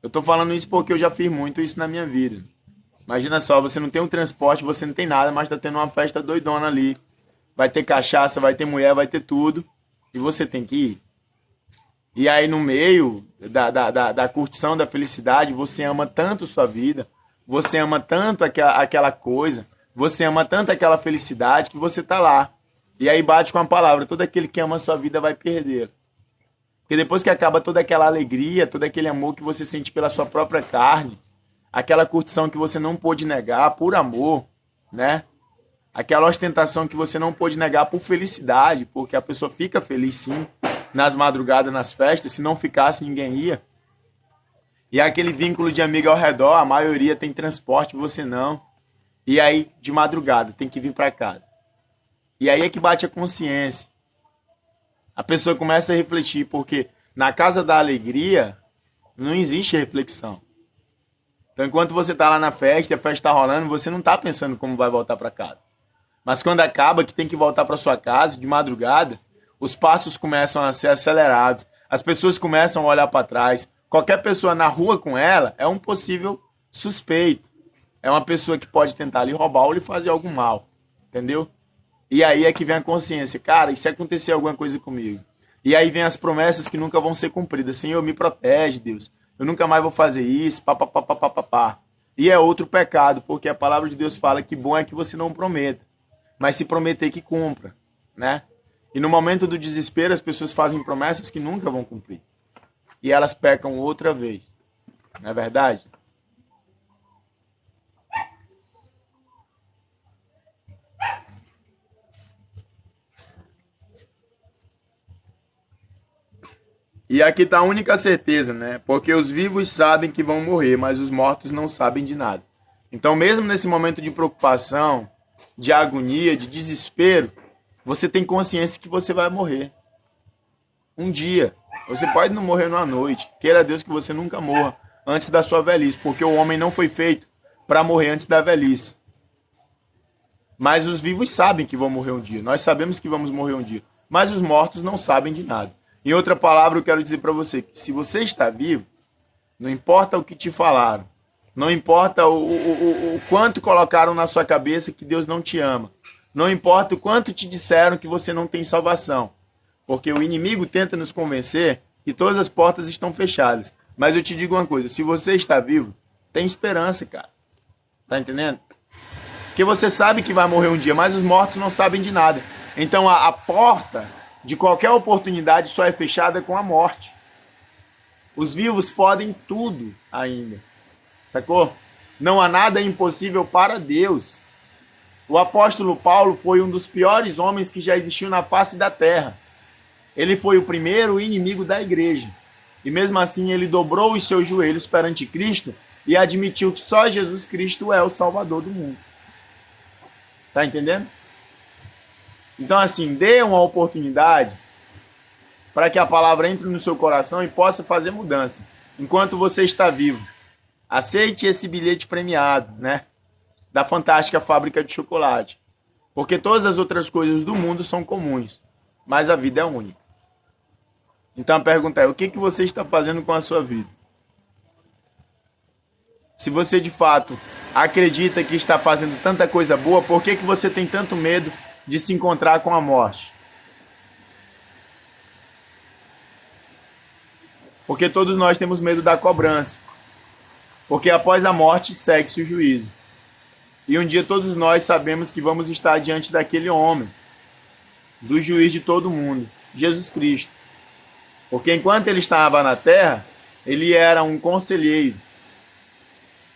Eu tô falando isso porque eu já fiz muito isso na minha vida. Imagina só, você não tem um transporte, você não tem nada, mas tá tendo uma festa doidona ali. Vai ter cachaça, vai ter mulher, vai ter tudo. E você tem que ir. E aí no meio da curtição, da felicidade, você ama tanto sua vida, você ama tanto aquela coisa, você ama tanto aquela felicidade que você tá lá. E aí bate com a palavra, todo aquele que ama a sua vida vai perder. Porque depois que acaba toda aquela alegria, todo aquele amor que você sente pela sua própria carne, aquela curtição que você não pôde negar por amor, né? Aquela ostentação que você não pôde negar por felicidade, porque a pessoa fica feliz sim, nas madrugadas, nas festas, se não ficasse ninguém ia. E aquele vínculo de amigo ao redor, a maioria tem transporte, você não. E aí, de madrugada, tem que vir para casa. E aí é que bate a consciência. A pessoa começa a refletir, porque na casa da alegria não existe reflexão. Então, enquanto você está lá na festa, a festa está rolando, você não está pensando como vai voltar para casa. Mas quando acaba, que tem que voltar para sua casa, de madrugada, os passos começam a ser acelerados, as pessoas começam a olhar para trás. Qualquer pessoa na rua com ela é um possível suspeito. É uma pessoa que pode tentar lhe roubar ou lhe fazer algum mal. Entendeu? E aí é que vem a consciência. Cara, e se acontecer alguma coisa comigo? E aí vem as promessas que nunca vão ser cumpridas. Senhor, me protege, Deus. Eu nunca mais vou fazer isso. Pá. E é outro pecado, porque a palavra de Deus fala que bom é que você não prometa, mas se prometer que cumpra, né? E no momento do desespero, as pessoas fazem promessas que nunca vão cumprir. E elas pecam outra vez. Não é verdade? E aqui está a única certeza, né? Porque os vivos sabem que vão morrer, mas os mortos não sabem de nada. Então, mesmo nesse momento de preocupação, de agonia, de desespero, você tem consciência que você vai morrer. Um dia. Você pode não morrer numa noite. Queira Deus que você nunca morra antes da sua velhice, porque o homem não foi feito para morrer antes da velhice. Mas os vivos sabem que vão morrer um dia. Nós sabemos que vamos morrer um dia. Mas os mortos não sabem de nada. Em outra palavra, eu quero dizer para você que se você está vivo, não importa o que te falaram, não importa o quanto colocaram na sua cabeça que Deus não te ama, não importa o quanto te disseram que você não tem salvação, porque o inimigo tenta nos convencer que todas as portas estão fechadas. Mas eu te digo uma coisa, se você está vivo, tem esperança, cara. Tá entendendo? Porque você sabe que vai morrer um dia, mas os mortos não sabem de nada. Então a porta de qualquer oportunidade só é fechada com a morte. Os vivos podem tudo ainda. Sacou? Não há nada impossível para Deus. O apóstolo Paulo foi um dos piores homens que já existiu na face da terra. Ele foi o primeiro inimigo da igreja. E mesmo assim ele dobrou os seus joelhos perante Cristo e admitiu que só Jesus Cristo é o Salvador do mundo. Tá entendendo? Então assim, dê uma oportunidade para que a palavra entre no seu coração e possa fazer mudança. Enquanto você está vivo, aceite esse bilhete premiado, né? Da fantástica fábrica de chocolate. Porque todas as outras coisas do mundo são comuns, mas a vida é única. Então a pergunta é, o que você está fazendo com a sua vida? Se você de fato acredita que está fazendo tanta coisa boa, por que você tem tanto medo de se encontrar com a morte? Porque todos nós temos medo da cobrança. Porque após a morte segue-se o juízo. E um dia todos nós sabemos que vamos estar diante daquele homem, do juiz de todo mundo, Jesus Cristo. Porque enquanto ele estava na terra, ele era um conselheiro.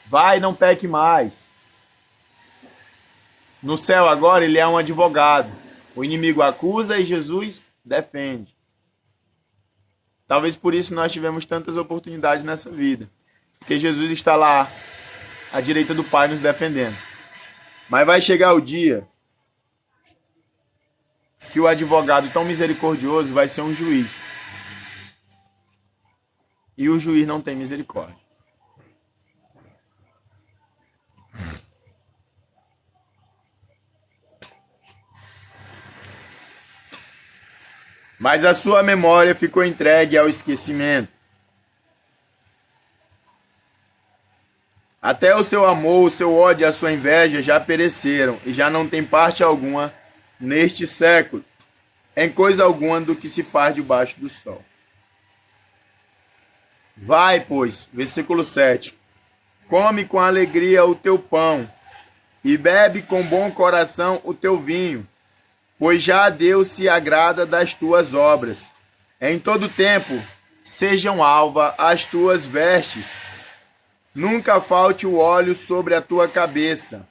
Vai, não peque mais. No céu agora ele é um advogado. O inimigo acusa e Jesus defende. Talvez por isso nós tivemos tantas oportunidades nessa vida. Porque Jesus está lá, à direita do Pai, nos defendendo. Mas vai chegar o dia que o advogado tão misericordioso vai ser um juiz. E o juiz não tem misericórdia. Mas a sua memória ficou entregue ao esquecimento. Até o seu amor, o seu ódio e a sua inveja já pereceram e já não tem parte alguma neste século, em coisa alguma do que se faz debaixo do sol. Vai, pois, versículo 7, come com alegria o teu pão e bebe com bom coração o teu vinho, pois já Deus se agrada das tuas obras. Em todo tempo sejam alva as tuas vestes, nunca falte o óleo sobre a tua cabeça.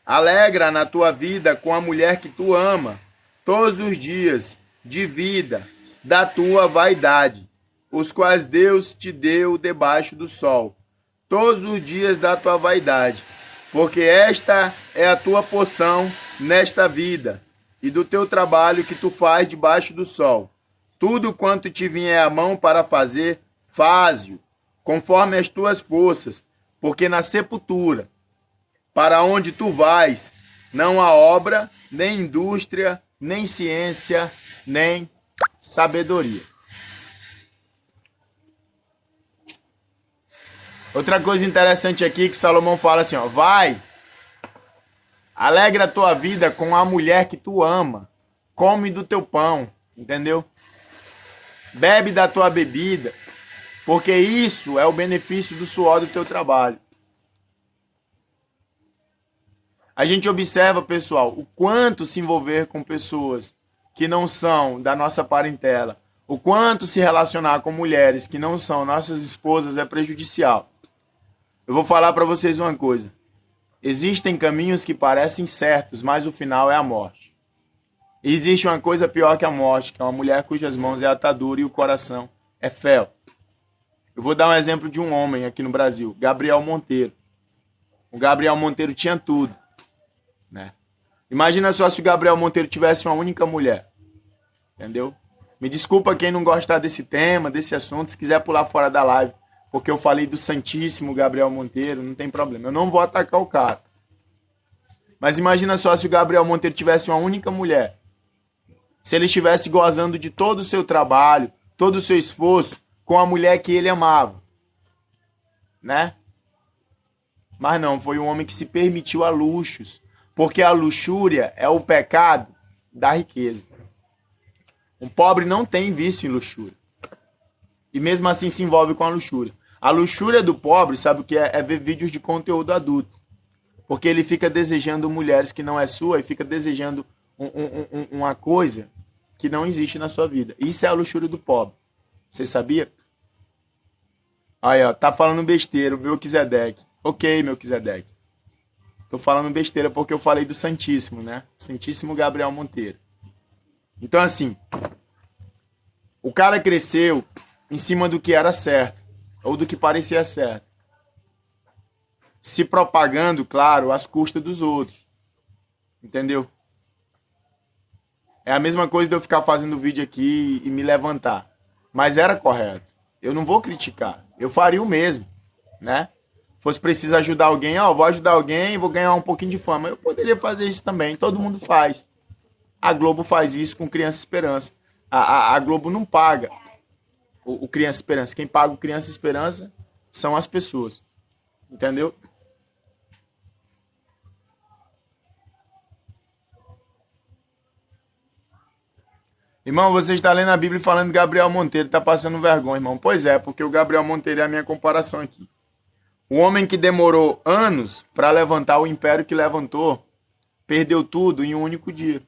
Alegra na tua vida com a mulher que tu ama, todos os dias de vida da tua vaidade, os quais Deus te deu debaixo do sol, todos os dias da tua vaidade, porque esta é a tua porção nesta vida, e do teu trabalho que tu faz debaixo do sol. Tudo quanto te vier à mão para fazer, faze-o, conforme as tuas forças, porque na sepultura, para onde tu vais, não há obra, nem indústria, nem ciência, nem sabedoria. Outra coisa interessante aqui que Salomão fala assim, ó, vai, alegra a tua vida com a mulher que tu ama, come do teu pão, entendeu? Bebe da tua bebida, porque isso é o benefício do suor do teu trabalho. A gente observa, pessoal, o quanto se envolver com pessoas que não são da nossa parentela, o quanto se relacionar com mulheres que não são nossas esposas é prejudicial. Eu vou falar para vocês uma coisa. Existem caminhos que parecem certos, mas o final é a morte. E existe uma coisa pior que a morte, que é uma mulher cujas mãos é atadura e o coração é fel. Eu vou dar um exemplo de um homem aqui no Brasil, Gabriel Monteiro. O Gabriel Monteiro tinha tudo, né? Imagina só se o Gabriel Monteiro tivesse uma única mulher, entendeu? Me desculpa quem não gostar desse tema, desse assunto, se quiser pular fora da live, porque eu falei do Santíssimo Gabriel Monteiro, não tem problema. Eu não vou atacar o cara. Mas imagina só se o Gabriel Monteiro tivesse uma única mulher. Se ele estivesse gozando de todo o seu trabalho, todo o seu esforço com a mulher que ele amava, né? Mas não, foi um homem que se permitiu a luxos, porque a luxúria é o pecado da riqueza. Um pobre não tem vício em luxúria. E mesmo assim se envolve com a luxúria. A luxúria do pobre, sabe o que é? É ver vídeos de conteúdo adulto. Porque ele fica desejando mulheres que não é sua e fica desejando uma coisa que não existe na sua vida. Isso é a luxúria do pobre. Você sabia? Aí, ó, tá falando besteira, o Melquisedeque. Ok, Melquisedeque. Tô falando besteira porque eu falei do Santíssimo, né? Santíssimo Gabriel Monteiro. Então, assim, o cara cresceu em cima do que era certo, ou do que parecia certo. Se propagando, claro, às custas dos outros. Entendeu? É a mesma coisa de eu ficar fazendo vídeo aqui e me levantar. Mas era correto. Eu não vou criticar. Eu faria o mesmo, né? Fosse preciso ajudar alguém, ó, vou ajudar alguém, vou ganhar um pouquinho de fama. Eu poderia fazer isso também, todo mundo faz. A Globo faz isso com Criança Esperança. A Globo não paga o Criança Esperança. Quem paga o Criança Esperança são as pessoas. Entendeu? Irmão, você está lendo a Bíblia e falando de Gabriel Monteiro, está passando vergonha, irmão. Pois é, porque o Gabriel Monteiro é a minha comparação aqui. O homem que demorou anos para levantar o império que levantou, perdeu tudo em um único dia.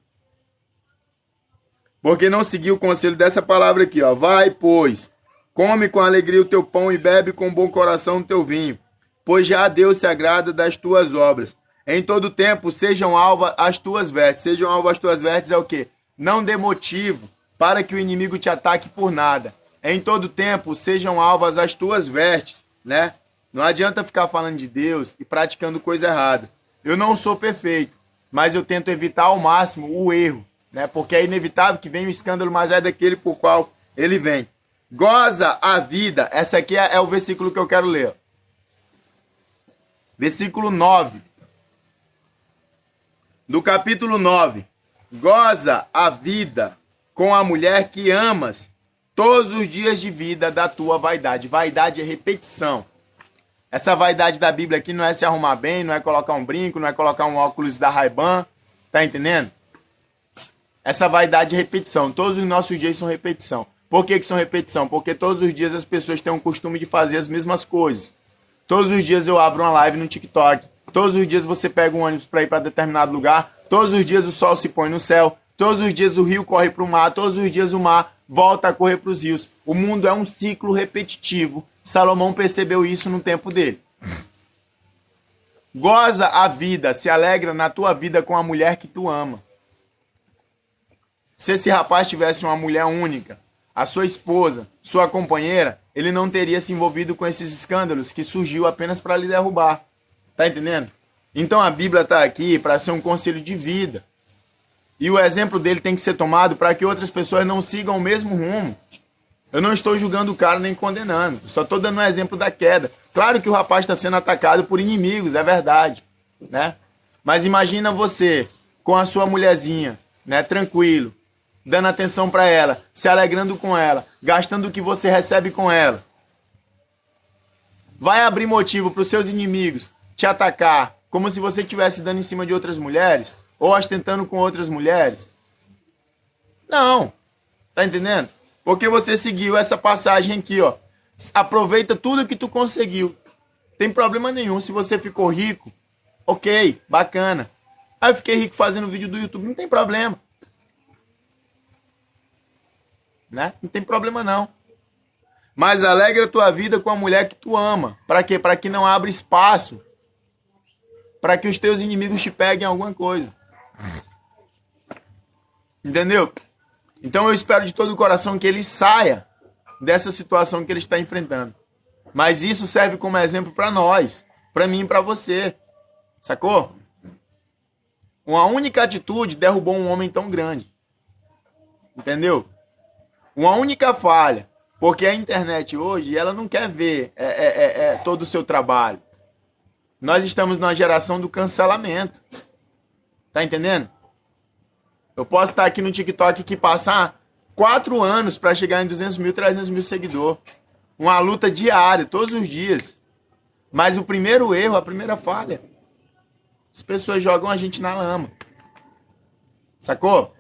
Porque não seguiu o conselho dessa palavra aqui, ó. Vai, pois, come com alegria o teu pão e bebe com bom coração o teu vinho, pois já a Deus se agrada das tuas obras. Em todo tempo sejam alvas as tuas vestes. Sejam alvas as tuas vestes é o quê? Não dê motivo para que o inimigo te ataque por nada. Em todo tempo sejam alvas as tuas vestes, né? Não adianta ficar falando de Deus e praticando coisa errada. Eu não sou perfeito, mas eu tento evitar ao máximo o erro, né? Porque é inevitável que venha o escândalo, mas é daquele por qual ele vem. Goza a vida. Essa aqui é o versículo que eu quero ler. Versículo 9. Do capítulo 9. Goza a vida com a mulher que amas todos os dias de vida da tua vaidade. Vaidade é repetição. Essa vaidade da Bíblia aqui não é se arrumar bem, não é colocar um brinco, não é colocar um óculos da Ray-Ban. Tá entendendo? Essa vaidade é repetição. Todos os nossos dias são repetição. Por que são repetição? Porque todos os dias as pessoas têm o costume de fazer as mesmas coisas. Todos os dias eu abro uma live no TikTok. Todos os dias você pega um ônibus para ir para determinado lugar. Todos os dias o sol se põe no céu. Todos os dias o rio corre para o mar. Todos os dias o mar volta a correr para os rios. O mundo é um ciclo repetitivo. Salomão percebeu isso no tempo dele. Goza a vida, se alegra na tua vida com a mulher que tu ama. Se esse rapaz tivesse uma mulher única, a sua esposa, sua companheira, ele não teria se envolvido com esses escândalos que surgiu apenas para lhe derrubar. Tá entendendo? Então a Bíblia está aqui para ser um conselho de vida. E o exemplo dele tem que ser tomado para que outras pessoas não sigam o mesmo rumo. Eu não estou julgando o cara nem condenando. Só estou dando um exemplo da queda. Claro que o rapaz está sendo atacado por inimigos, é verdade, né? Mas imagina você com a sua mulherzinha, né, tranquilo, dando atenção para ela, se alegrando com ela, gastando o que você recebe com ela. Vai abrir motivo para os seus inimigos te atacar, como se você estivesse dando em cima de outras mulheres, ou ostentando com outras mulheres? Não. Tá entendendo? Porque você seguiu essa passagem aqui, ó. Aproveita tudo que tu conseguiu. Tem problema nenhum. Se você ficou rico, ok, bacana. Aí eu fiquei rico fazendo vídeo do YouTube, não tem problema. Né? Não tem problema não. Mas alegra a tua vida com a mulher que tu ama. Para quê? Para que não abra espaço para que os teus inimigos te peguem alguma coisa. Entendeu? Então eu espero de todo o coração que ele saia dessa situação que ele está enfrentando. Mas isso serve como exemplo para nós, para mim e para você. Sacou? Uma única atitude derrubou um homem tão grande. Entendeu? Uma única falha. Porque a internet hoje, ela não quer ver todo o seu trabalho. Nós estamos numa geração do cancelamento. Tá entendendo? Eu posso estar aqui no TikTok que passar 4 anos para chegar em 200 mil, 300 mil seguidores. Uma luta diária, todos os dias. Mas o primeiro erro, a primeira falha, as pessoas jogam a gente na lama. Sacou?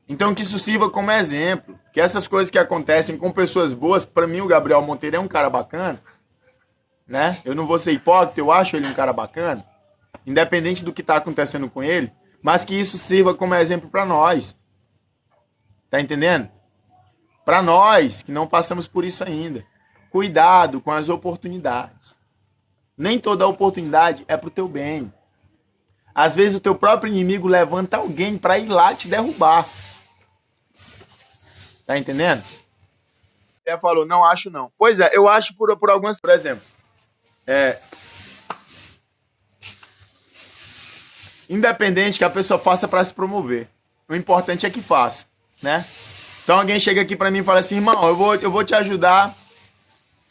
Então que isso sirva como exemplo. Que essas coisas que acontecem com pessoas boas, para mim o Gabriel Monteiro é um cara bacana, né? Eu não vou ser hipócrita, eu acho ele um cara bacana, independente do que está acontecendo com ele, mas que isso sirva como exemplo para nós. Tá entendendo? Para nós que não passamos por isso ainda. Cuidado com as oportunidades. Nem toda oportunidade é pro teu bem. Às vezes o teu próprio inimigo levanta alguém para ir lá te derrubar. Tá entendendo? Ele falou, não acho não. Pois é, eu acho por algumas... Por exemplo, independente que a pessoa faça para se promover. O importante é que faça, né? Então alguém chega aqui para mim e fala assim, irmão, eu vou te ajudar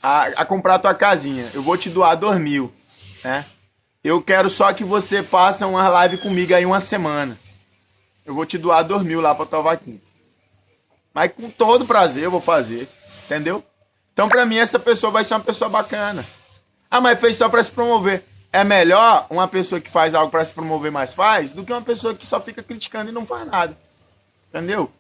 a comprar a tua casinha. Eu vou te doar 2.000, né? Eu quero só que você faça uma live comigo aí uma semana. Eu vou te doar 2.000 lá pra tua vaquinha. Mas com todo prazer eu vou fazer. Entendeu? Então pra mim essa pessoa vai ser uma pessoa bacana. Ah, mas fez só pra se promover. É melhor uma pessoa que faz algo pra se promover, mas faz, do que uma pessoa que só fica criticando e não faz nada. Entendeu?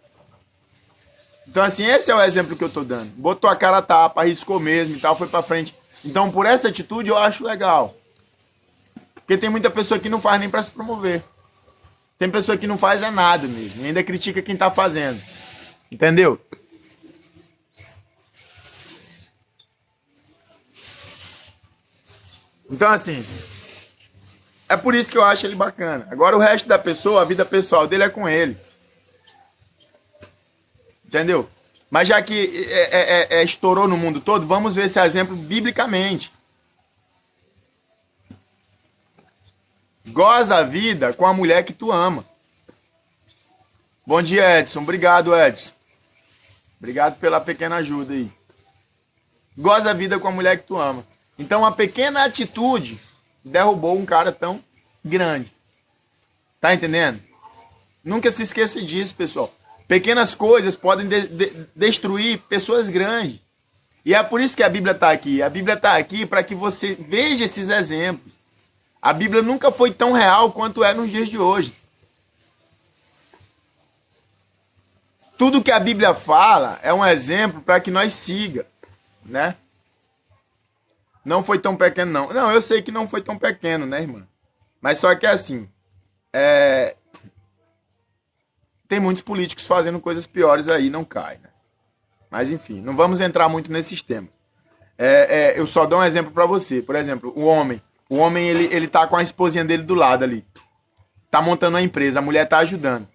Então assim, esse é o exemplo que eu tô dando. Botou a cara a tapa, arriscou mesmo e tal, foi pra frente. Então por essa atitude eu acho legal. Porque tem muita pessoa que não faz nem pra se promover. Tem pessoa que não faz nada mesmo. E ainda critica quem tá fazendo. Entendeu? Então assim, é por isso que eu acho ele bacana. Agora o resto da pessoa, a vida pessoal dele é com ele. Entendeu? Mas já que estourou no mundo todo, vamos ver esse exemplo biblicamente. Goza a vida com a mulher que tu ama. Bom dia, Edson. Obrigado, Edson. Obrigado pela pequena ajuda aí. Goza a vida com a mulher que tu ama. Então, uma pequena atitude derrubou um cara tão grande. Tá entendendo? Nunca se esqueça disso, pessoal. Pequenas coisas podem destruir pessoas grandes. E é por isso que a Bíblia está aqui. A Bíblia está aqui para que você veja esses exemplos. A Bíblia nunca foi tão real quanto é nos dias de hoje. Tudo que a Bíblia fala é um exemplo para que nós siga, né? Não foi tão pequeno, não. Não, eu sei que não foi tão pequeno, né, irmã? Mas só que é assim, tem muitos políticos fazendo coisas piores aí, não cai, né? Mas enfim, não vamos entrar muito nesses temas. Eu só dou um exemplo para você. Por exemplo, o homem ele tá com a esposinha dele do lado ali. Tá montando uma empresa, a mulher tá ajudando.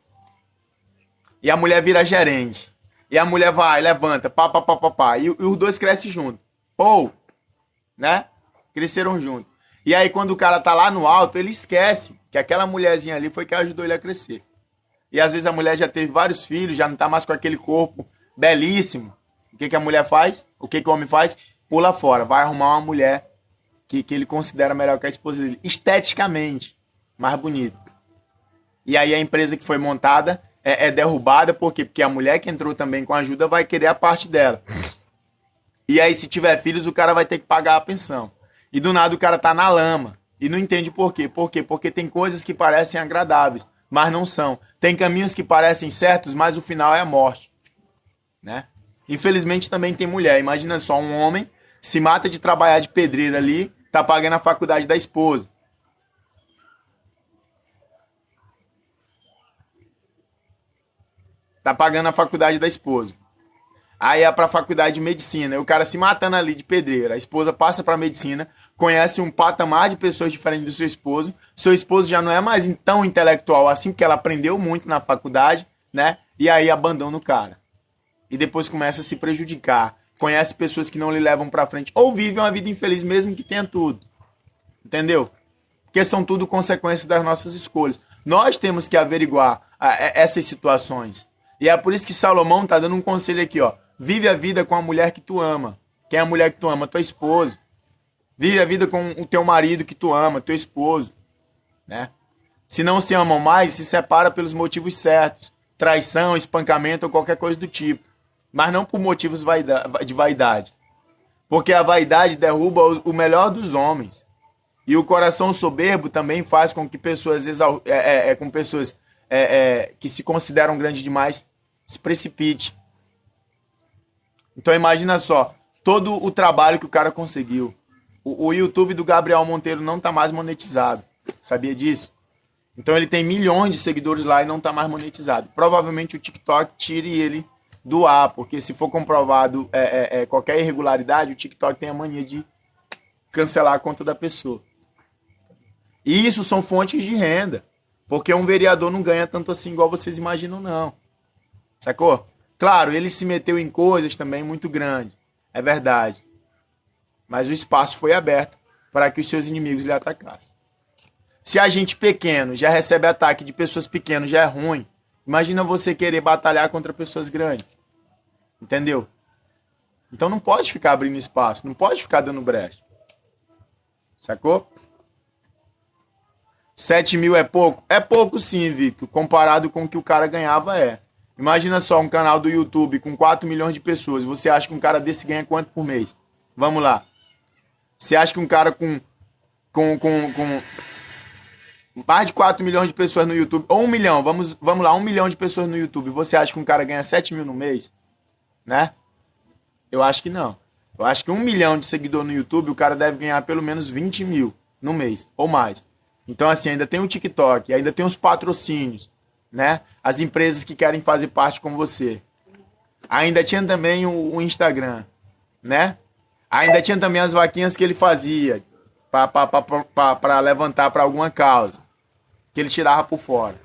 E a mulher vira gerente. E a mulher vai, levanta, pá. E os dois crescem juntos. Ou, né? Cresceram juntos. E aí, quando o cara tá lá no alto, ele esquece que aquela mulherzinha ali foi que ajudou ele a crescer. E às vezes a mulher já teve vários filhos, já não tá mais com aquele corpo belíssimo. O que a mulher faz? O que o homem faz? Pula fora. Vai arrumar uma mulher que ele considera melhor que a esposa dele. Esteticamente, mais bonita. E aí a empresa que foi montada é derrubada, por quê? Porque a mulher que entrou também com ajuda vai querer a parte dela. E aí, se tiver filhos, o cara vai ter que pagar a pensão. E do nada o cara tá na lama. E não entende por quê. Por quê? Porque tem coisas que parecem agradáveis, mas não são. Tem caminhos que parecem certos, mas o final é a morte. Né? Infelizmente também tem mulher. Imagina só, um homem se mata de trabalhar de pedreiro ali, tá pagando a faculdade da esposa. Tá pagando a faculdade da esposa. Aí é pra faculdade de medicina. E o cara se matando ali de pedreira. A esposa passa pra medicina, conhece um patamar de pessoas diferentes do seu esposo. Seu esposo já não é mais tão intelectual assim, porque ela aprendeu muito na faculdade, né? E aí abandona o cara. E depois começa a se prejudicar. Conhece pessoas que não lhe levam pra frente. Ou vive uma vida infeliz mesmo que tenha tudo. Entendeu? Porque são tudo consequências das nossas escolhas. Nós temos que averiguar essas situações. E é por isso que Salomão tá dando um conselho aqui, ó. Vive a vida com a mulher que tu ama. Quem é a mulher que tu ama? Tua esposa. Vive a vida com o teu marido que tu ama, teu esposo. Né? Se não se amam mais, se separa pelos motivos certos. Traição, espancamento ou qualquer coisa do tipo. Mas não por motivos de vaidade. Porque a vaidade derruba o melhor dos homens. E o coração soberbo também faz com que pessoas, que se consideram grandes demais se precipite. Então imagina só, todo o trabalho que o cara conseguiu. O YouTube do Gabriel Monteiro não tá mais monetizado. Sabia disso? Então ele tem milhões de seguidores lá e não tá mais monetizado. Provavelmente o TikTok tire ele do ar, porque se for comprovado qualquer irregularidade, o TikTok tem a mania de cancelar a conta da pessoa. E isso são fontes de renda. Porque um vereador não ganha tanto assim igual vocês imaginam, não. Sacou? Claro, ele se meteu em coisas também muito grandes. É verdade. Mas o espaço foi aberto para que os seus inimigos lhe atacassem. Se a gente pequeno já recebe ataque de pessoas pequenas, já é ruim. Imagina você querer batalhar contra pessoas grandes. Entendeu? Então não pode ficar abrindo espaço. Não pode ficar dando brecha. Sacou? 7 mil é pouco? É pouco sim, Victor. Comparado com o que o cara ganhava, é. Imagina só um canal do YouTube com 4 milhões de pessoas. Você acha que um cara desse ganha quanto por mês? Vamos lá. Você acha que um cara com mais de 4 milhões de pessoas no YouTube, ou 1 milhão, vamos lá, 1 milhão de pessoas no YouTube, você acha que um cara ganha 7 mil no mês? Né? Eu acho que não. Eu acho que 1 milhão de seguidores no YouTube, o cara deve ganhar pelo menos 20 mil no mês, ou mais. Então, assim, ainda tem o TikTok, ainda tem os patrocínios, né? As empresas que querem fazer parte com você. Ainda tinha também o Instagram, né? Ainda tinha também as vaquinhas que ele fazia para levantar para alguma causa, que ele tirava por fora.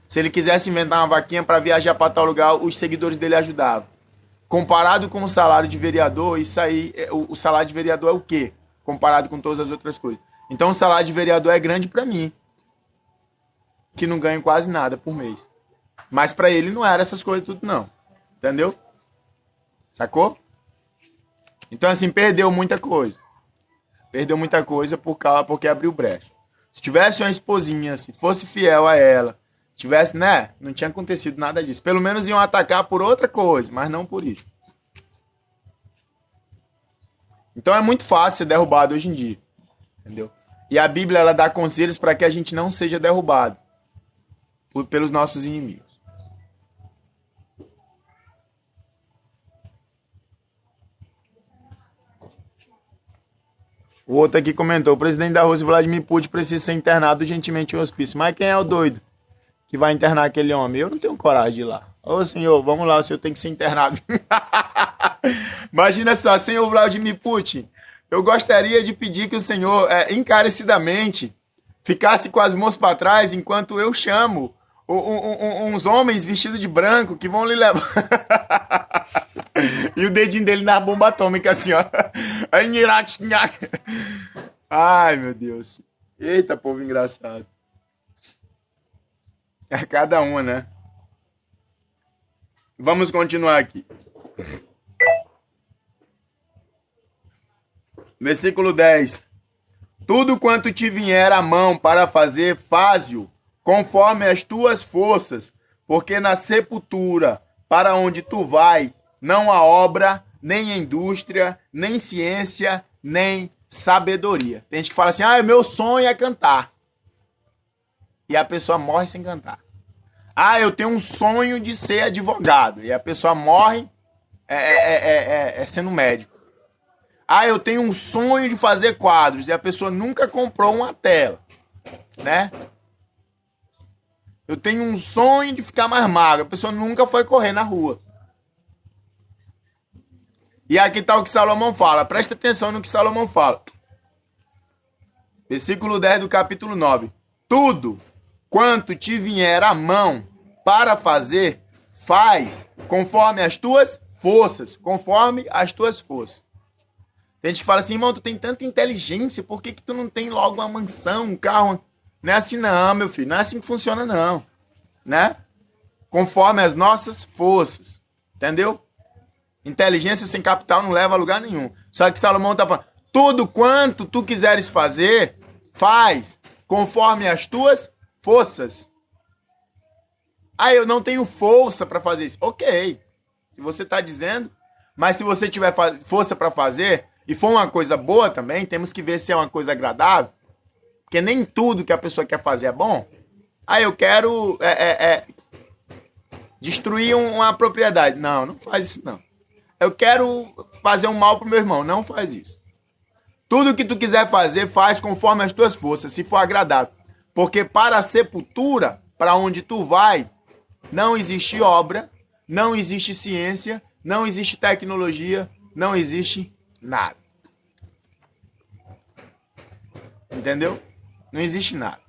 Se ele quisesse inventar uma vaquinha para viajar para tal lugar, os seguidores dele ajudavam. Comparado com o salário de vereador, isso aí, o salário de vereador é o quê? Comparado com todas as outras coisas. Então o salário de vereador é grande para mim, que não ganho quase nada por mês. Mas para ele não era essas coisas tudo não. Entendeu? Sacou? Então assim, perdeu muita coisa. Perdeu muita coisa porque abriu brecha. Se tivesse uma esposinha, se fosse fiel a ela, tivesse, né? Não tinha acontecido nada disso. Pelo menos iam atacar por outra coisa, mas não por isso. Então é muito fácil ser derrubado hoje em dia. Entendeu? E a Bíblia, ela dá conselhos para que a gente não seja derrubado pelos nossos inimigos. O outro aqui comentou: o presidente da Rússia, Vladimir Putin, precisa ser internado urgentemente em um hospício. Mas quem é o doido que vai internar aquele homem? Eu não tenho coragem de ir lá. Ô senhor, vamos lá, o senhor tem que ser internado. Imagina só, senhor Vladimir Putin, eu gostaria de pedir que o senhor, encarecidamente, ficasse com as mãos para trás enquanto eu chamo uns homens vestidos de branco que vão lhe levar. E o dedinho dele na bomba atômica, assim, ó. Ai, meu Deus. Eita, povo engraçado. É cada uma, né? Vamos continuar aqui. Versículo 10. Tudo quanto te vier à mão para fazer, faze-o, conforme as tuas forças, porque na sepultura, para onde tu vai, não há obra, nem indústria, nem ciência, nem sabedoria. Tem gente que fala assim: ah, meu sonho é cantar. E a pessoa morre sem cantar. Ah, eu tenho um sonho de ser advogado. E a pessoa morre sendo médico. Ah, eu tenho um sonho de fazer quadros. E a pessoa nunca comprou uma tela. Né? Eu tenho um sonho de ficar mais magro. A pessoa nunca foi correr na rua. E aqui está o que Salomão fala. Presta atenção no que Salomão fala. Versículo 10 do capítulo 9. Tudo quanto te vier à mão para fazer, faz conforme as tuas forças. Conforme as tuas forças. Tem gente que fala assim, irmão, tu tem tanta inteligência, por que tu não tem logo uma mansão, um carro? Não é assim não, meu filho. Não é assim que funciona não. Né? Conforme as nossas forças. Entendeu? Inteligência sem capital não leva a lugar nenhum. Só que Salomão está falando, tudo quanto tu quiseres fazer, faz conforme as tuas forças. Ah, eu não tenho força para fazer isso. Ok, se você está dizendo, mas se você tiver força para fazer, e for uma coisa boa também, temos que ver se é uma coisa agradável, porque nem tudo que a pessoa quer fazer é bom. Ah, eu quero destruir uma propriedade. Não, não faz isso não. Eu quero fazer um mal pro meu irmão. Não faz isso. Tudo que tu quiser fazer, faz conforme as tuas forças, se for agradável. Porque para a sepultura, para onde tu vai, não existe obra, não existe ciência, não existe tecnologia, não existe nada. Entendeu? Não existe nada.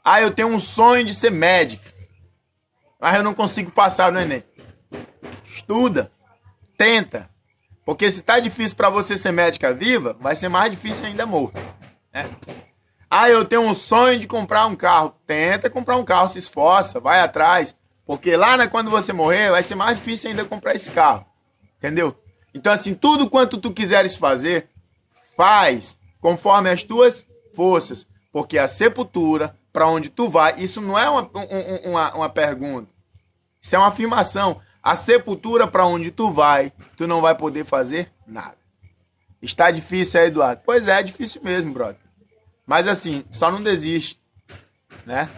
Ah, eu tenho um sonho de ser médico, mas eu não consigo passar no Enem. Estuda, tenta, porque se tá difícil para você ser médica viva, vai ser mais difícil ainda morto, né? Ah, eu tenho um sonho de comprar um carro. Tenta comprar um carro, se esforça, vai atrás, porque lá quando você morrer, vai ser mais difícil ainda comprar esse carro, entendeu? Então assim, tudo quanto tu quiseres fazer, faz conforme as tuas forças, porque a sepultura, para onde tu vai, isso não é uma pergunta, isso é uma afirmação. A sepultura para onde tu vai, tu não vai poder fazer nada. Está difícil, Eduardo? Pois é difícil mesmo, brother. Mas assim, só não desiste, né?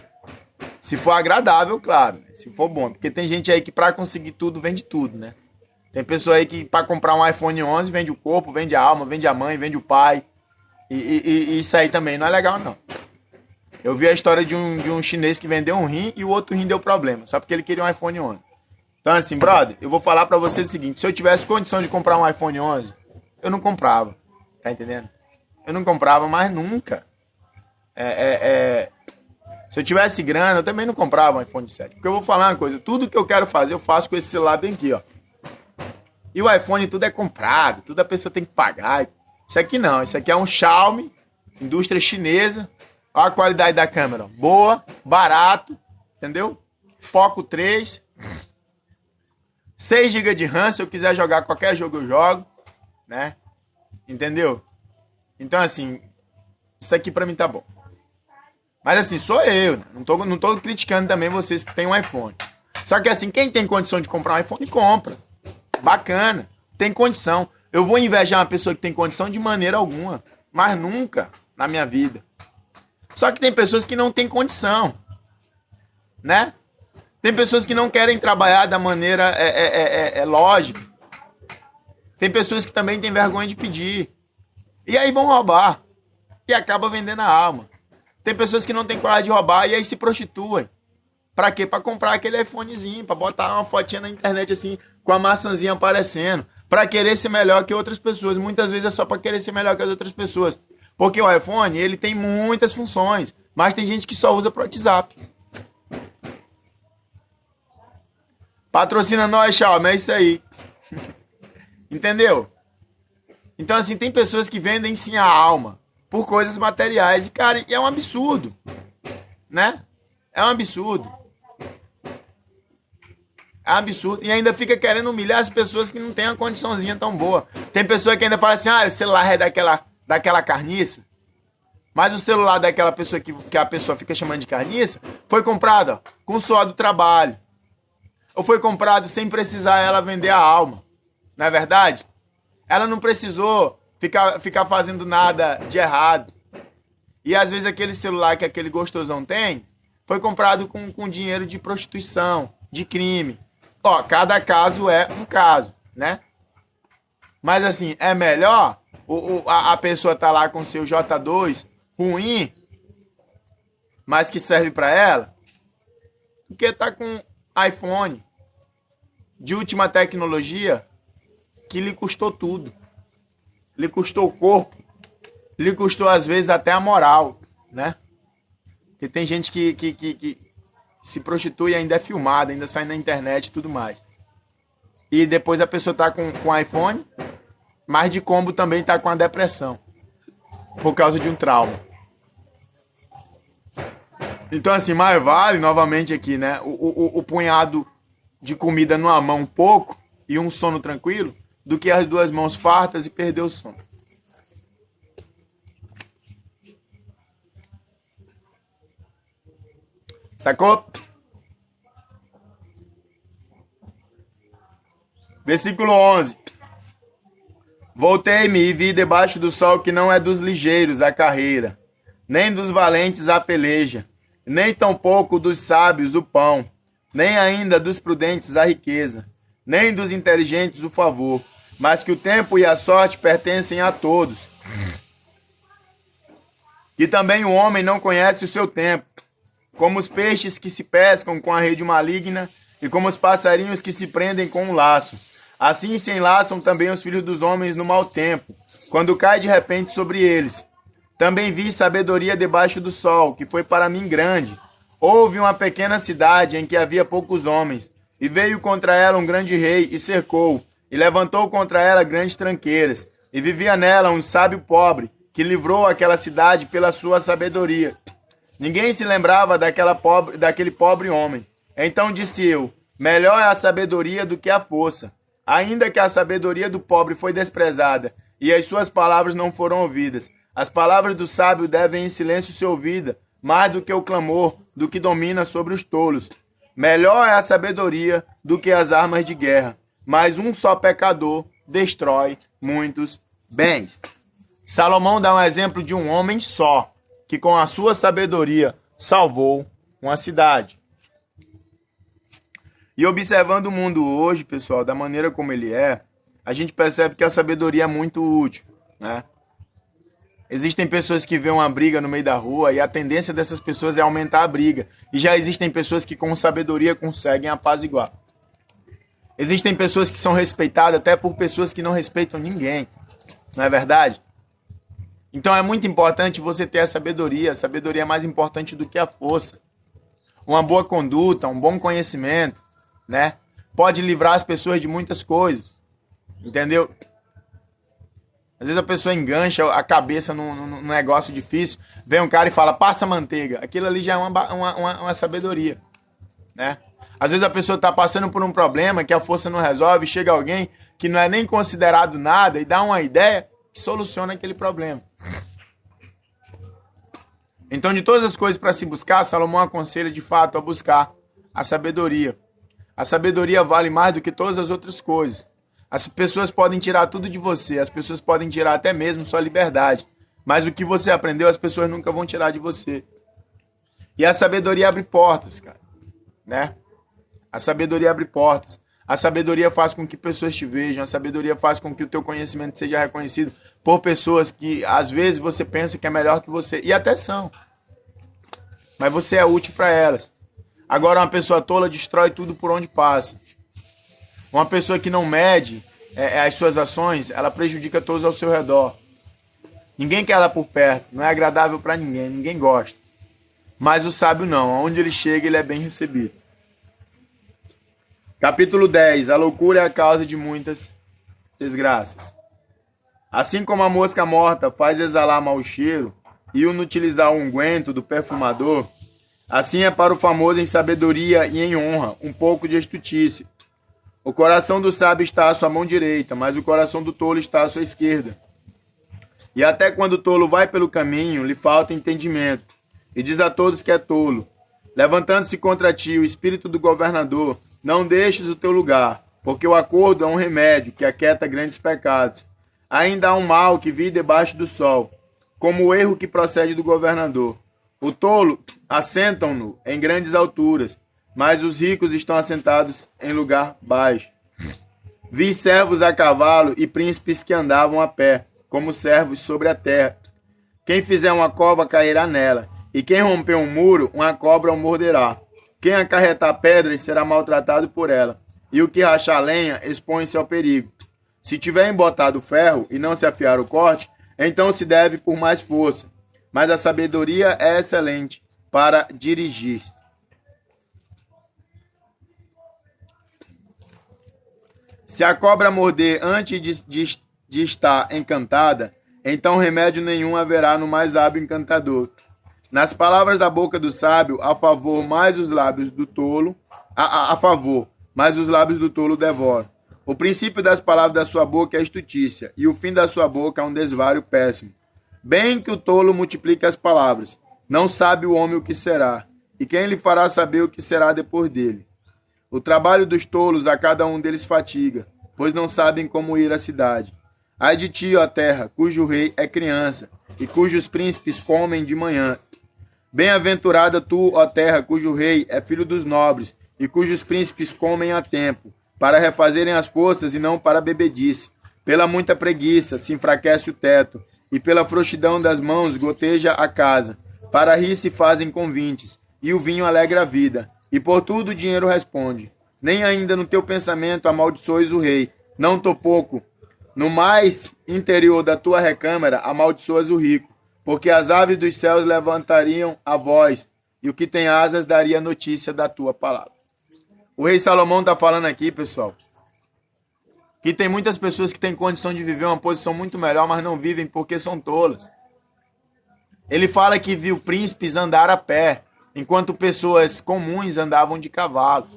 Se for agradável, claro. Se for bom. Porque tem gente aí que para conseguir tudo, vende tudo, né? Tem pessoa aí que para comprar um iPhone 11, vende o corpo, vende a alma, vende a mãe, vende o pai. E isso aí também não é legal, não. Eu vi a história de um chinês que vendeu um rim e o outro rim deu problema. Só porque ele queria um iPhone 11. Então assim, brother, eu vou falar pra você o seguinte. Se eu tivesse condição de comprar um iPhone 11, eu não comprava. Tá entendendo? Eu não comprava mais nunca. Se eu tivesse grana, eu também não comprava um iPhone 7. Porque eu vou falar uma coisa. Tudo que eu quero fazer, eu faço com esse celular bem aqui, ó. E o iPhone tudo é comprado. Tudo a pessoa tem que pagar. Isso aqui não. Isso aqui é um Xiaomi, indústria chinesa. Olha a qualidade da câmera. Boa, barato. Entendeu? Poco 3. 6 GB de RAM, se eu quiser jogar qualquer jogo eu jogo, né? Entendeu? Então assim, isso aqui pra mim tá bom. Mas assim, sou eu, né? Não tô criticando também vocês que têm um iPhone. Só que assim, quem tem condição de comprar um iPhone, compra. Bacana, tem condição. Eu vou invejar uma pessoa que tem condição de maneira alguma, mas nunca na minha vida. Só que tem pessoas que não têm condição, né? Tem pessoas que não querem trabalhar da maneira lógica. Tem pessoas que também têm vergonha de pedir. E aí vão roubar. E acaba vendendo a alma. Tem pessoas que não têm coragem de roubar e aí se prostituem. Pra quê? Pra comprar aquele iPhonezinho, pra botar uma fotinha na internet assim, com a maçãzinha aparecendo. Pra querer ser melhor que outras pessoas. Muitas vezes é só pra querer ser melhor que as outras pessoas. Porque o iPhone, ele tem muitas funções. Mas tem gente que só usa pro WhatsApp. Patrocina nós, Xiaomi, é isso aí. Entendeu? Então, assim, tem pessoas que vendem sim a alma por coisas materiais. E, cara, é um absurdo. Né? É um absurdo. É um absurdo. E ainda fica querendo humilhar as pessoas que não têm uma condiçãozinha tão boa. Tem pessoa que ainda fala assim, o celular é daquela carniça. Mas o celular daquela pessoa que a pessoa fica chamando de carniça foi comprado, ó, com o suor do trabalho. Ou foi comprado sem precisar ela vender a alma. Não é verdade? Ela não precisou ficar fazendo nada de errado. E às vezes aquele celular que aquele gostosão tem foi comprado com dinheiro de prostituição, de crime. Ó, cada caso é um caso, né? Mas assim, é melhor a pessoa tá lá com seu J2 ruim mas que serve para ela, do que tá com iPhone de última tecnologia que lhe custou tudo. Lhe custou o corpo, lhe custou às vezes até a moral, né? Porque tem gente que se prostitui e ainda é filmada, ainda sai na internet e tudo mais. E depois a pessoa tá com iPhone, mas de combo também tá com a depressão, por causa de um trauma. Então assim, mais vale, novamente aqui, né? O punhado de comida numa mão pouco e um sono tranquilo, do que as duas mãos fartas e perder o sono. Sacou? Versículo 11. Voltei-me e vi debaixo do sol que não é dos ligeiros a carreira, nem dos valentes a peleja, nem tampouco dos sábios o pão, nem ainda dos prudentes a riqueza, nem dos inteligentes o favor, mas que o tempo e a sorte pertencem a todos. E também o homem não conhece o seu tempo, como os peixes que se pescam com a rede maligna e como os passarinhos que se prendem com um laço. Assim se enlaçam também os filhos dos homens no mau tempo, quando cai de repente sobre eles. Também vi sabedoria debaixo do sol, que foi para mim grande. Houve uma pequena cidade em que havia poucos homens, e veio contra ela um grande rei e cercou, e levantou contra ela grandes tranqueiras, e vivia nela um sábio pobre, que livrou aquela cidade pela sua sabedoria. Ninguém se lembrava daquele pobre homem. Então disse eu, melhor é a sabedoria do que a força. Ainda que a sabedoria do pobre foi desprezada, e as suas palavras não foram ouvidas. As palavras do sábio devem em silêncio ser ouvidas, mais do que o clamor do que domina sobre os tolos. Melhor é a sabedoria do que as armas de guerra, mas um só pecador destrói muitos bens. Salomão dá um exemplo de um homem só, que com a sua sabedoria salvou uma cidade. E observando o mundo hoje, pessoal, da maneira como ele é, a gente percebe que a sabedoria é muito útil, né? Existem pessoas que vêem uma briga no meio da rua e a tendência dessas pessoas é aumentar a briga. E já existem pessoas que com sabedoria conseguem apaziguar. Existem pessoas que são respeitadas até por pessoas que não respeitam ninguém. Não é verdade? Então é muito importante você ter a sabedoria. A sabedoria é mais importante do que a força. Uma boa conduta, um bom conhecimento, né? Pode livrar as pessoas de muitas coisas. Entendeu? Às vezes a pessoa engancha a cabeça num negócio difícil, vem um cara e fala, passa manteiga. Aquilo ali já é uma sabedoria, né? Às vezes a pessoa está passando por um problema que a força não resolve, chega alguém que não é nem considerado nada e dá uma ideia que soluciona aquele problema. Então, de todas as coisas para se buscar, Salomão aconselha de fato a buscar a sabedoria. A sabedoria vale mais do que todas as outras coisas. As pessoas podem tirar tudo de você, as pessoas podem tirar até mesmo sua liberdade, mas o que você aprendeu as pessoas nunca vão tirar de você. E a sabedoria abre portas, cara, né? A sabedoria abre portas. A sabedoria faz com que pessoas te vejam, a sabedoria faz com que o teu conhecimento seja reconhecido por pessoas que às vezes você pensa que é melhor que você, e até são. Mas você é útil para elas. Agora uma pessoa tola destrói tudo por onde passa. Uma pessoa que não mede as suas ações, ela prejudica todos ao seu redor. Ninguém quer ela por perto, não é agradável para ninguém, ninguém gosta. Mas o sábio não, aonde ele chega ele é bem recebido. Capítulo 10. A loucura é a causa de muitas desgraças. Assim como a mosca morta faz exalar mau cheiro e o inutilizar o unguento do perfumador, assim é para o famoso em sabedoria e em honra um pouco de estutice. O coração do sábio está à sua mão direita, mas o coração do tolo está à sua esquerda. E até quando o tolo vai pelo caminho, lhe falta entendimento, e diz a todos que é tolo. Levantando-se contra ti o espírito do governador, não deixes o teu lugar, porque o acordo é um remédio que aquieta grandes pecados. Ainda há um mal que vi debaixo do sol, como o erro que procede do governador. O tolo assentam-no em grandes alturas, mas os ricos estão assentados em lugar baixo. Vi servos a cavalo e príncipes que andavam a pé, como servos sobre a terra. Quem fizer uma cova cairá nela, E quem romper um muro, uma cobra o morderá. Quem acarretar pedras será maltratado por ela. E o que rachar lenha expõe-se ao perigo. Se tiver embotado ferro e não se afiar o corte, então se deve por mais força. Mas a sabedoria é excelente para dirigir. Se a cobra morder antes de estar encantada, então remédio nenhum haverá no mais hábil encantador. Nas palavras da boca do sábio, a favor, mais os lábios do tolo, a favor, mas os lábios do tolo devoram. O princípio das palavras da sua boca é estutícia, e o fim da sua boca é um desvario péssimo. Bem que o tolo multiplica as palavras, não sabe o homem o que será, e quem lhe fará saber o que será depois dele? O trabalho dos tolos a cada um deles fatiga, pois não sabem como ir à cidade. Ai de ti, ó terra, cujo rei é criança, e cujos príncipes comem de manhã. Bem-aventurada tu, ó terra, cujo rei é filho dos nobres, e cujos príncipes comem a tempo, para refazerem as forças e não para a bebedice. Pela muita preguiça se enfraquece o teto, e pela frouxidão das mãos goteja a casa. Para rir se fazem convintes, e o vinho alegra a vida, e por tudo o dinheiro responde. Nem ainda no teu pensamento amaldiçoes o rei, não tô pouco. No mais interior da tua recâmara amaldiçoas o rico, porque as aves dos céus levantariam a voz, e o que tem asas daria notícia da tua palavra. O rei Salomão está falando aqui, pessoal, que tem muitas pessoas que têm condição de viver uma posição muito melhor, mas não vivem porque são tolas. Ele fala que viu príncipes andar a pé, enquanto pessoas comuns andavam de cavalo.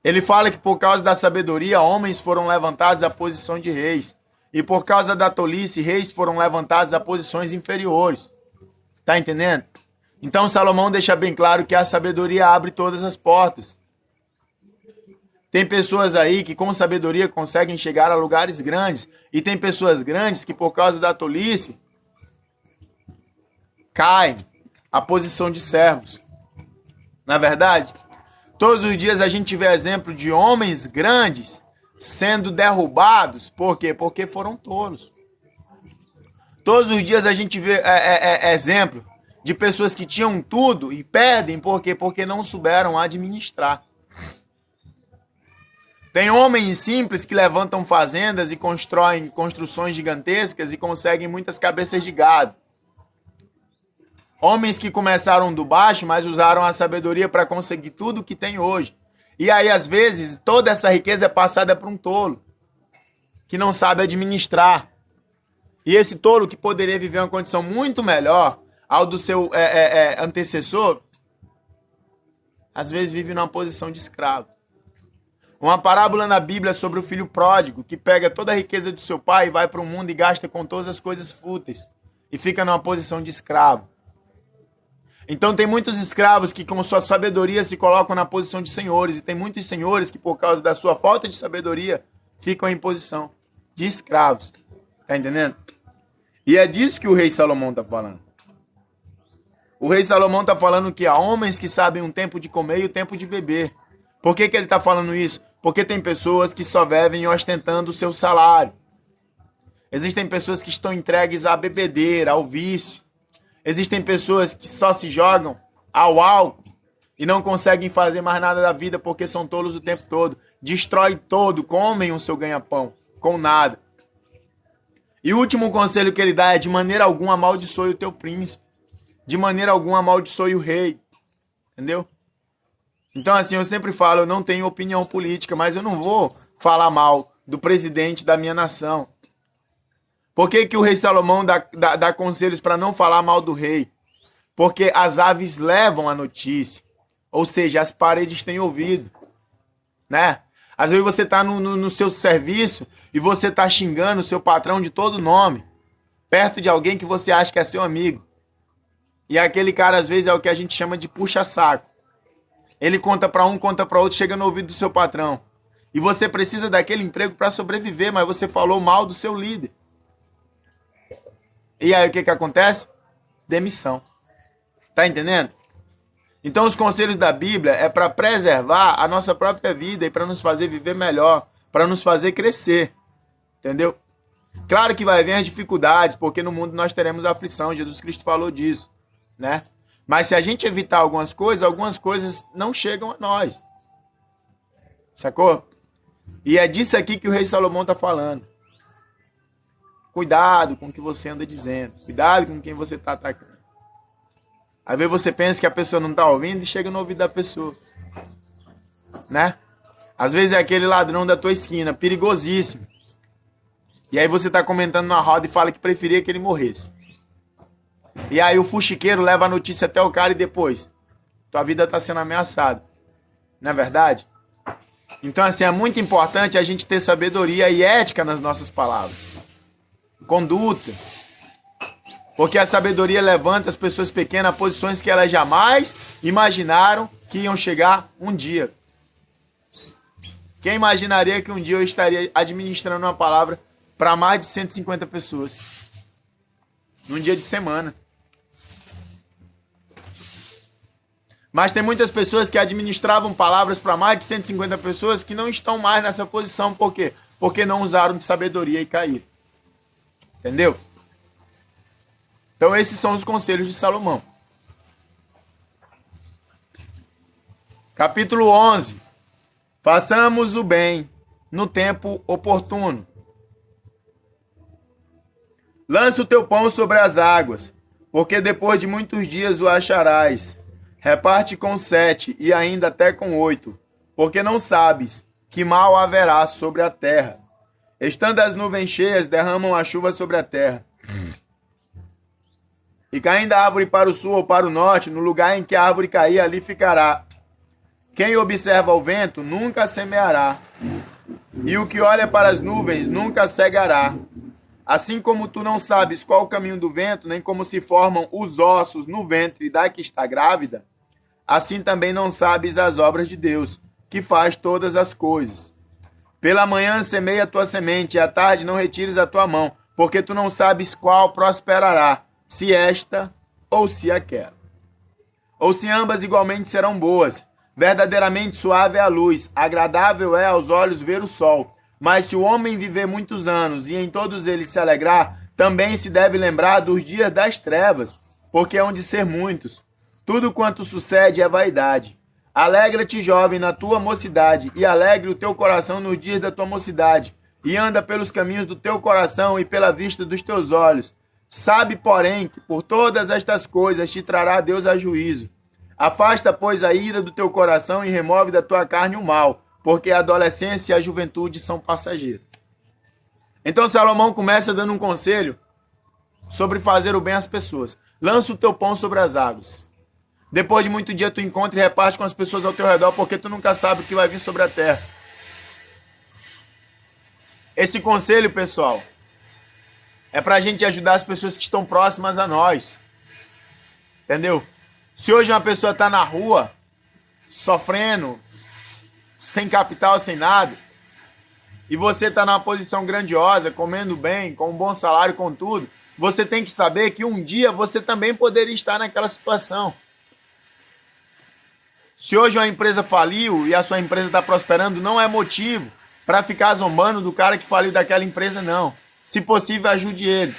Ele fala que por causa da sabedoria, homens foram levantados à posição de reis. E por causa da tolice, reis foram levantados a posições inferiores. Tá entendendo? Então Salomão deixa bem claro que a sabedoria abre todas as portas. Tem pessoas aí que com sabedoria conseguem chegar a lugares grandes. E tem pessoas grandes que por causa da tolice caem à posição de servos. Na verdade, todos os dias a gente vê exemplo de homens grandes sendo derrubados. Por quê? Porque foram tolos. Todos os dias a gente vê exemplo de pessoas que tinham tudo e perdem. Por quê? Porque não souberam administrar. Tem homens simples que levantam fazendas e constroem construções gigantescas e conseguem muitas cabeças de gado. Homens que começaram do baixo, mas usaram a sabedoria para conseguir tudo o que tem hoje. E aí, às vezes, toda essa riqueza é passada para um tolo, que não sabe administrar. E esse tolo, que poderia viver uma condição muito melhor ao do seu antecessor, às vezes vive numa posição de escravo. Uma parábola na Bíblia sobre o filho pródigo, que pega toda a riqueza do seu pai e vai para o mundo e gasta com todas as coisas fúteis. E fica numa posição de escravo. Então tem muitos escravos que com sua sabedoria se colocam na posição de senhores. E tem muitos senhores que por causa da sua falta de sabedoria ficam em posição de escravos. Tá entendendo? E é disso que o rei Salomão está falando. O rei Salomão está falando que há homens que sabem um tempo de comer e o tempo de beber. Por que ele está falando isso? Porque tem pessoas que só vivem ostentando o seu salário. Existem pessoas que estão entregues à bebedeira, ao vício. Existem pessoas que só se jogam ao álcool e não conseguem fazer mais nada da vida porque são tolos o tempo todo. Destrói todo, comem o seu ganha-pão com nada. E o último conselho que ele dá é: de maneira alguma amaldiçoe o teu príncipe. De maneira alguma amaldiçoe o rei. Entendeu? Então, assim, eu sempre falo, eu não tenho opinião política, mas eu não vou falar mal do presidente da minha nação. Por que o rei Salomão dá conselhos para não falar mal do rei? Porque as aves levam a notícia. Ou seja, as paredes têm ouvido. Né? Às vezes você está no seu serviço e você está xingando o seu patrão de todo nome, perto de alguém que você acha que é seu amigo. E aquele cara, às vezes, é o que a gente chama de puxa-saco. Ele conta para um, conta para outro, chega no ouvido do seu patrão. E você precisa daquele emprego para sobreviver, mas você falou mal do seu líder. E aí o que acontece? Demissão. Tá entendendo? Então os conselhos da Bíblia é para preservar a nossa própria vida e para nos fazer viver melhor, para nos fazer crescer. Entendeu? Claro que vai vir as dificuldades, porque no mundo nós teremos aflição. Jesus Cristo falou disso. né? Mas se a gente evitar algumas coisas não chegam a nós. Sacou? E é disso aqui que o rei Salomão está falando. Cuidado com o que você anda dizendo. Cuidado com quem você está atacando. Às vezes você pensa que a pessoa não está ouvindo e chega no ouvido da pessoa. Né? Às vezes é aquele ladrão da tua esquina, perigosíssimo. E aí você está comentando na roda e fala que preferia que ele morresse. E aí o fuxiqueiro leva a notícia até o cara e depois tua vida está sendo ameaçada. Não é verdade? Então assim, é muito importante a gente ter sabedoria e ética nas nossas palavras. Conduta. Porque a sabedoria levanta as pessoas pequenas a posições que elas jamais imaginaram que iam chegar um dia. Quem imaginaria que um dia eu estaria administrando uma palavra para mais de 150 pessoas? Num dia de semana. Mas tem muitas pessoas que administravam palavras para mais de 150 pessoas que não estão mais nessa posição. Por quê? Porque não usaram de sabedoria e caíram. Entendeu? Então esses são os conselhos de Salomão. Capítulo 11. Façamos o bem no tempo oportuno. Lança o teu pão sobre as águas, porque depois de muitos dias o acharás. Reparte com 7 e ainda até com 8, porque não sabes que mal haverá sobre a terra. Estando as nuvens cheias, derramam a chuva sobre a terra. E caindo a árvore para o sul ou para o norte, no lugar em que a árvore cair, ali ficará. Quem observa o vento nunca semeará, e o que olha para as nuvens nunca cegará. Assim como tu não sabes qual o caminho do vento, nem como se formam os ossos no ventre da que está grávida, assim também não sabes as obras de Deus, que faz todas as coisas. Pela manhã semeia a tua semente, e à tarde não retires a tua mão, porque tu não sabes qual prosperará, se esta ou se aquela. Ou se ambas igualmente serão boas. Verdadeiramente suave é a luz, agradável é aos olhos ver o sol. Mas se o homem viver muitos anos e em todos eles se alegrar, também se deve lembrar dos dias das trevas, porque hão de ser muitos. Tudo quanto sucede é vaidade. Alegra-te, jovem, na tua mocidade, e alegre o teu coração nos dias da tua mocidade, e anda pelos caminhos do teu coração e pela vista dos teus olhos. Sabe, porém, que por todas estas coisas te trará Deus a juízo. Afasta, pois, a ira do teu coração e remove da tua carne o mal, porque a adolescência e a juventude são passageiras. Então Salomão começa dando um conselho sobre fazer o bem às pessoas. Lança o teu pão sobre as águas. Depois de muito dia tu encontra e reparte com as pessoas ao teu redor, porque tu nunca sabe o que vai vir sobre a terra. Esse conselho, pessoal, é para a gente ajudar as pessoas que estão próximas a nós. Entendeu? Se hoje uma pessoa está na rua, sofrendo, sem capital, sem nada, e você está numa posição grandiosa, comendo bem, com um bom salário, com tudo, você tem que saber que um dia você também poderia estar naquela situação. Se hoje uma empresa faliu e a sua empresa está prosperando, não é motivo para ficar zombando do cara que faliu daquela empresa, não. Se possível, ajude ele.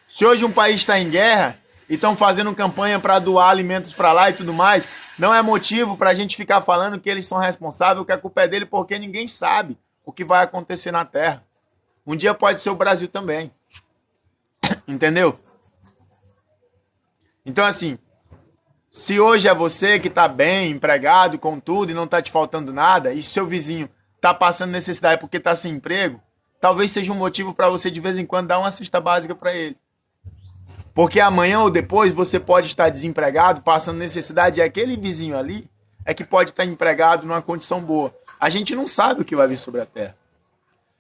Se hoje um país está em guerra e estão fazendo campanha para doar alimentos para lá e tudo mais, não é motivo para a gente ficar falando que eles são responsáveis, que a culpa é dele, porque ninguém sabe o que vai acontecer na Terra. Um dia pode ser o Brasil também. Entendeu? Então, assim, se hoje é você que está bem, empregado, com tudo, e não está te faltando nada, e seu vizinho está passando necessidade porque está sem emprego, talvez seja um motivo para você de vez em quando dar uma cesta básica para ele. Porque amanhã ou depois você pode estar desempregado, passando necessidade, e aquele vizinho ali é que pode estar empregado numa condição boa. A gente não sabe o que vai vir sobre a terra.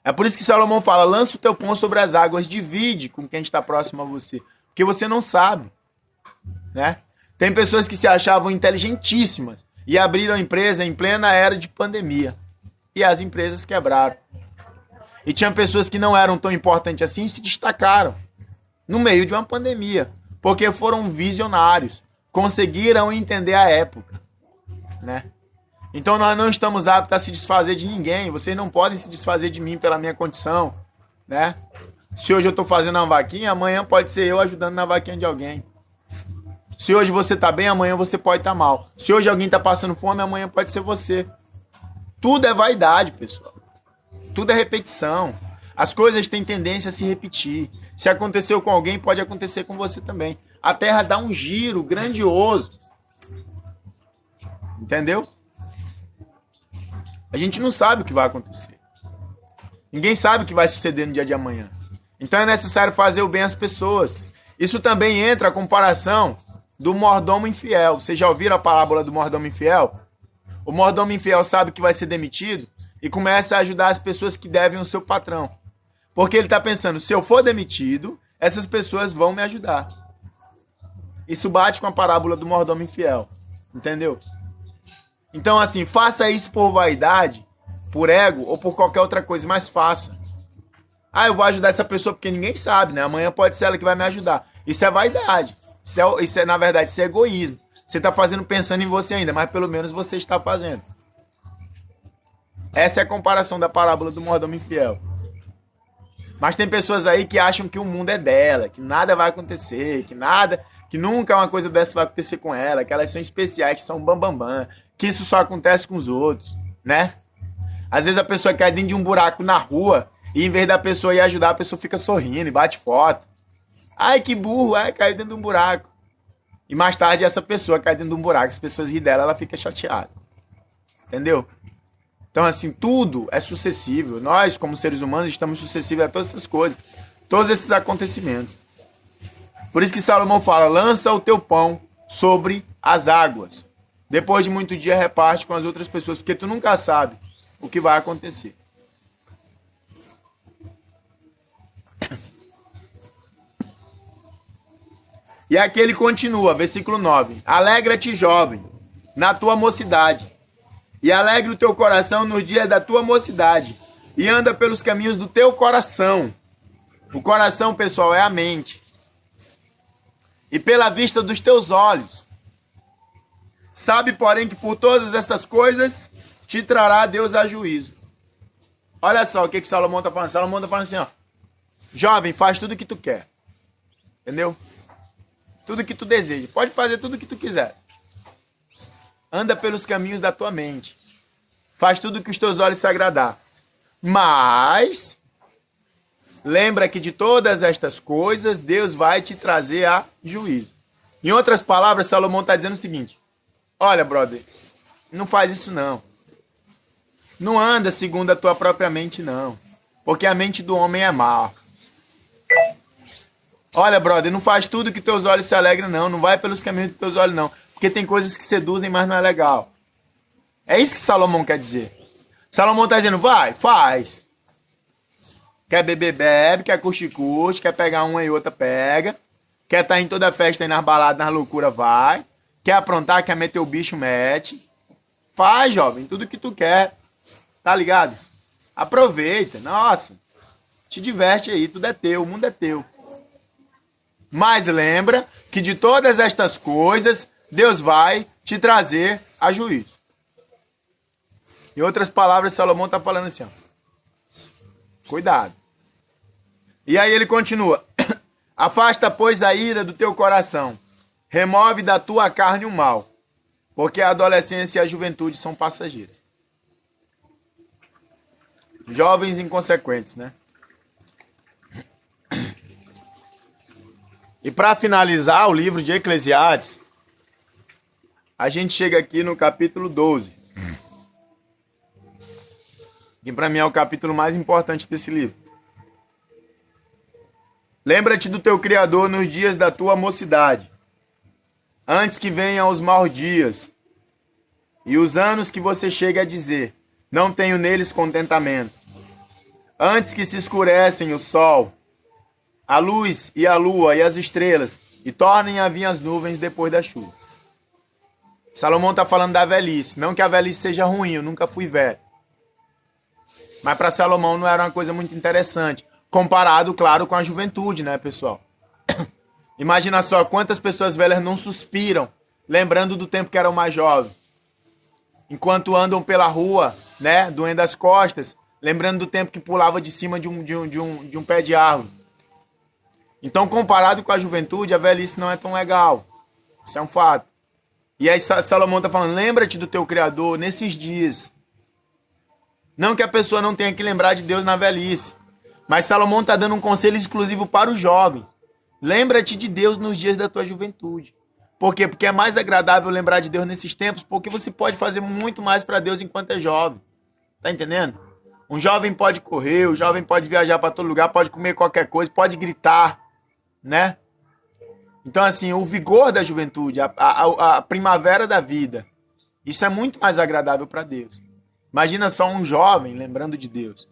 É por isso que Salomão fala, lança o teu pão sobre as águas, divide com quem está próximo a você. Porque você não sabe, né? Tem pessoas que se achavam inteligentíssimas e abriram empresa em plena era de pandemia. E as empresas quebraram. E tinha pessoas que não eram tão importantes assim e se destacaram no meio de uma pandemia. Porque foram visionários. Conseguiram entender a época, né? Então nós não estamos aptos a se desfazer de ninguém. Vocês não podem se desfazer de mim pela minha condição, né? Se hoje eu estou fazendo uma vaquinha, amanhã pode ser eu ajudando na vaquinha de alguém. Se hoje você está bem, amanhã você pode estar mal. Se hoje alguém está passando fome, amanhã pode ser você. Tudo é vaidade, pessoal. Tudo é repetição. As coisas têm tendência a se repetir. Se aconteceu com alguém, pode acontecer com você também. A Terra dá um giro grandioso. Entendeu? A gente não sabe o que vai acontecer. Ninguém sabe o que vai suceder no dia de amanhã. Então é necessário fazer o bem às pessoas. Isso também entra a comparação do mordomo infiel. Vocês já ouviram a parábola do mordomo infiel? O mordomo infiel sabe que vai ser demitido e começa a ajudar as pessoas que devem o seu patrão. Porque ele está pensando, se eu for demitido, essas pessoas vão me ajudar. Isso bate com a parábola do mordomo infiel. Entendeu? Então, assim, faça isso por vaidade, por ego ou por qualquer outra coisa, mas faça. Ah, eu vou ajudar essa pessoa porque ninguém sabe, né? Amanhã pode ser ela que vai me ajudar. Isso é vaidade. Isso é, na verdade, isso é egoísmo. Você está fazendo pensando em você ainda, mas pelo menos você está fazendo. Essa é a comparação da parábola do mordomo infiel. Mas tem pessoas aí que acham que o mundo é dela, que nada vai acontecer, que nunca uma coisa dessa vai acontecer com ela, que elas são especiais, que são bambambam, que isso só acontece com os outros, né? Às vezes a pessoa cai dentro de um buraco na rua e em vez da pessoa ir ajudar, a pessoa fica sorrindo e bate foto. Ai, que burro, ai, caiu dentro de um buraco. E mais tarde essa pessoa cai dentro de um buraco, as pessoas riem dela, ela fica chateada. Entendeu? Então, assim, tudo é sucessível. Nós, como seres humanos, estamos sucessíveis a todas essas coisas, todos esses acontecimentos. Por isso que Salomão fala, lança o teu pão sobre as águas. Depois de muito dia, reparte com as outras pessoas, porque tu nunca sabe o que vai acontecer. E aqui ele continua, versículo 9. Alegra-te, jovem, na tua mocidade, e alegre o teu coração nos dias da tua mocidade, e anda pelos caminhos do teu coração. O coração, pessoal, é a mente. E pela vista dos teus olhos. Sabe, porém, que por todas estas coisas te trará Deus a juízo. Olha só o que Salomão está falando. Salomão está falando assim, ó. Jovem, faz tudo o que tu quer. Entendeu? Tudo que tu deseja. Pode fazer tudo o que tu quiser. Anda pelos caminhos da tua mente. Faz tudo que os teus olhos se agradar. Mas lembra que de todas estas coisas, Deus vai te trazer a juízo. Em outras palavras, Salomão está dizendo o seguinte. Olha, brother, não faz isso não. Não anda segundo a tua própria mente, não. Porque a mente do homem é má. Olha, brother, não faz tudo que teus olhos se alegram, não. Não vai pelos caminhos dos teus olhos, não. Porque tem coisas que seduzem, mas não é legal. É isso que Salomão quer dizer. Salomão está dizendo, vai, faz. Quer beber, bebe. Quer curtir, curte. Quer pegar uma e outra, pega. Quer estar em toda festa, aí nas baladas, nas loucuras, vai. Quer aprontar, quer meter o bicho, mete. Faz, jovem, tudo que tu quer. Tá ligado? Aproveita. Nossa. Te diverte aí, tudo é teu, o mundo é teu. Mas lembra que de todas estas coisas, Deus vai te trazer a juízo. Em outras palavras, Salomão está falando assim, ó. Cuidado. E aí ele continua. Afasta, pois, a ira do teu coração. Remove da tua carne o mal. Porque a adolescência e a juventude são passageiras. Jovens inconsequentes, né? E para finalizar o livro de Eclesiastes, a gente chega aqui no capítulo 12. Que para mim é o capítulo mais importante desse livro. Lembra-te do teu Criador nos dias da tua mocidade, antes que venham os maus dias, e os anos que você chegue a dizer, não tenho neles contentamento. Antes que se escurecem o sol, a luz e a lua e as estrelas, e tornem a vir as nuvens depois da chuva. Salomão está falando da velhice. Não que a velhice seja ruim, eu nunca fui velho. Mas para Salomão não era uma coisa muito interessante. Comparado, claro, com a juventude, né, pessoal? Imagina só quantas pessoas velhas não suspiram, lembrando do tempo que eram mais jovens. Enquanto andam pela rua, né, doendo as costas, lembrando do tempo que pulava de cima de um pé de árvore. Então, comparado com a juventude, a velhice não é tão legal. Isso é um fato. E aí Salomão está falando, lembra-te do teu Criador nesses dias. Não que a pessoa não tenha que lembrar de Deus na velhice. Mas Salomão está dando um conselho exclusivo para os jovens. Lembra-te de Deus nos dias da tua juventude. Por quê? Porque é mais agradável lembrar de Deus nesses tempos, porque você pode fazer muito mais para Deus enquanto é jovem. Tá entendendo? Um jovem pode correr, um jovem pode viajar para todo lugar, pode comer qualquer coisa, pode gritar, né? Então, assim, o vigor da juventude, a primavera da vida, isso é muito mais agradável para Deus. Imagina só um jovem lembrando de Deus,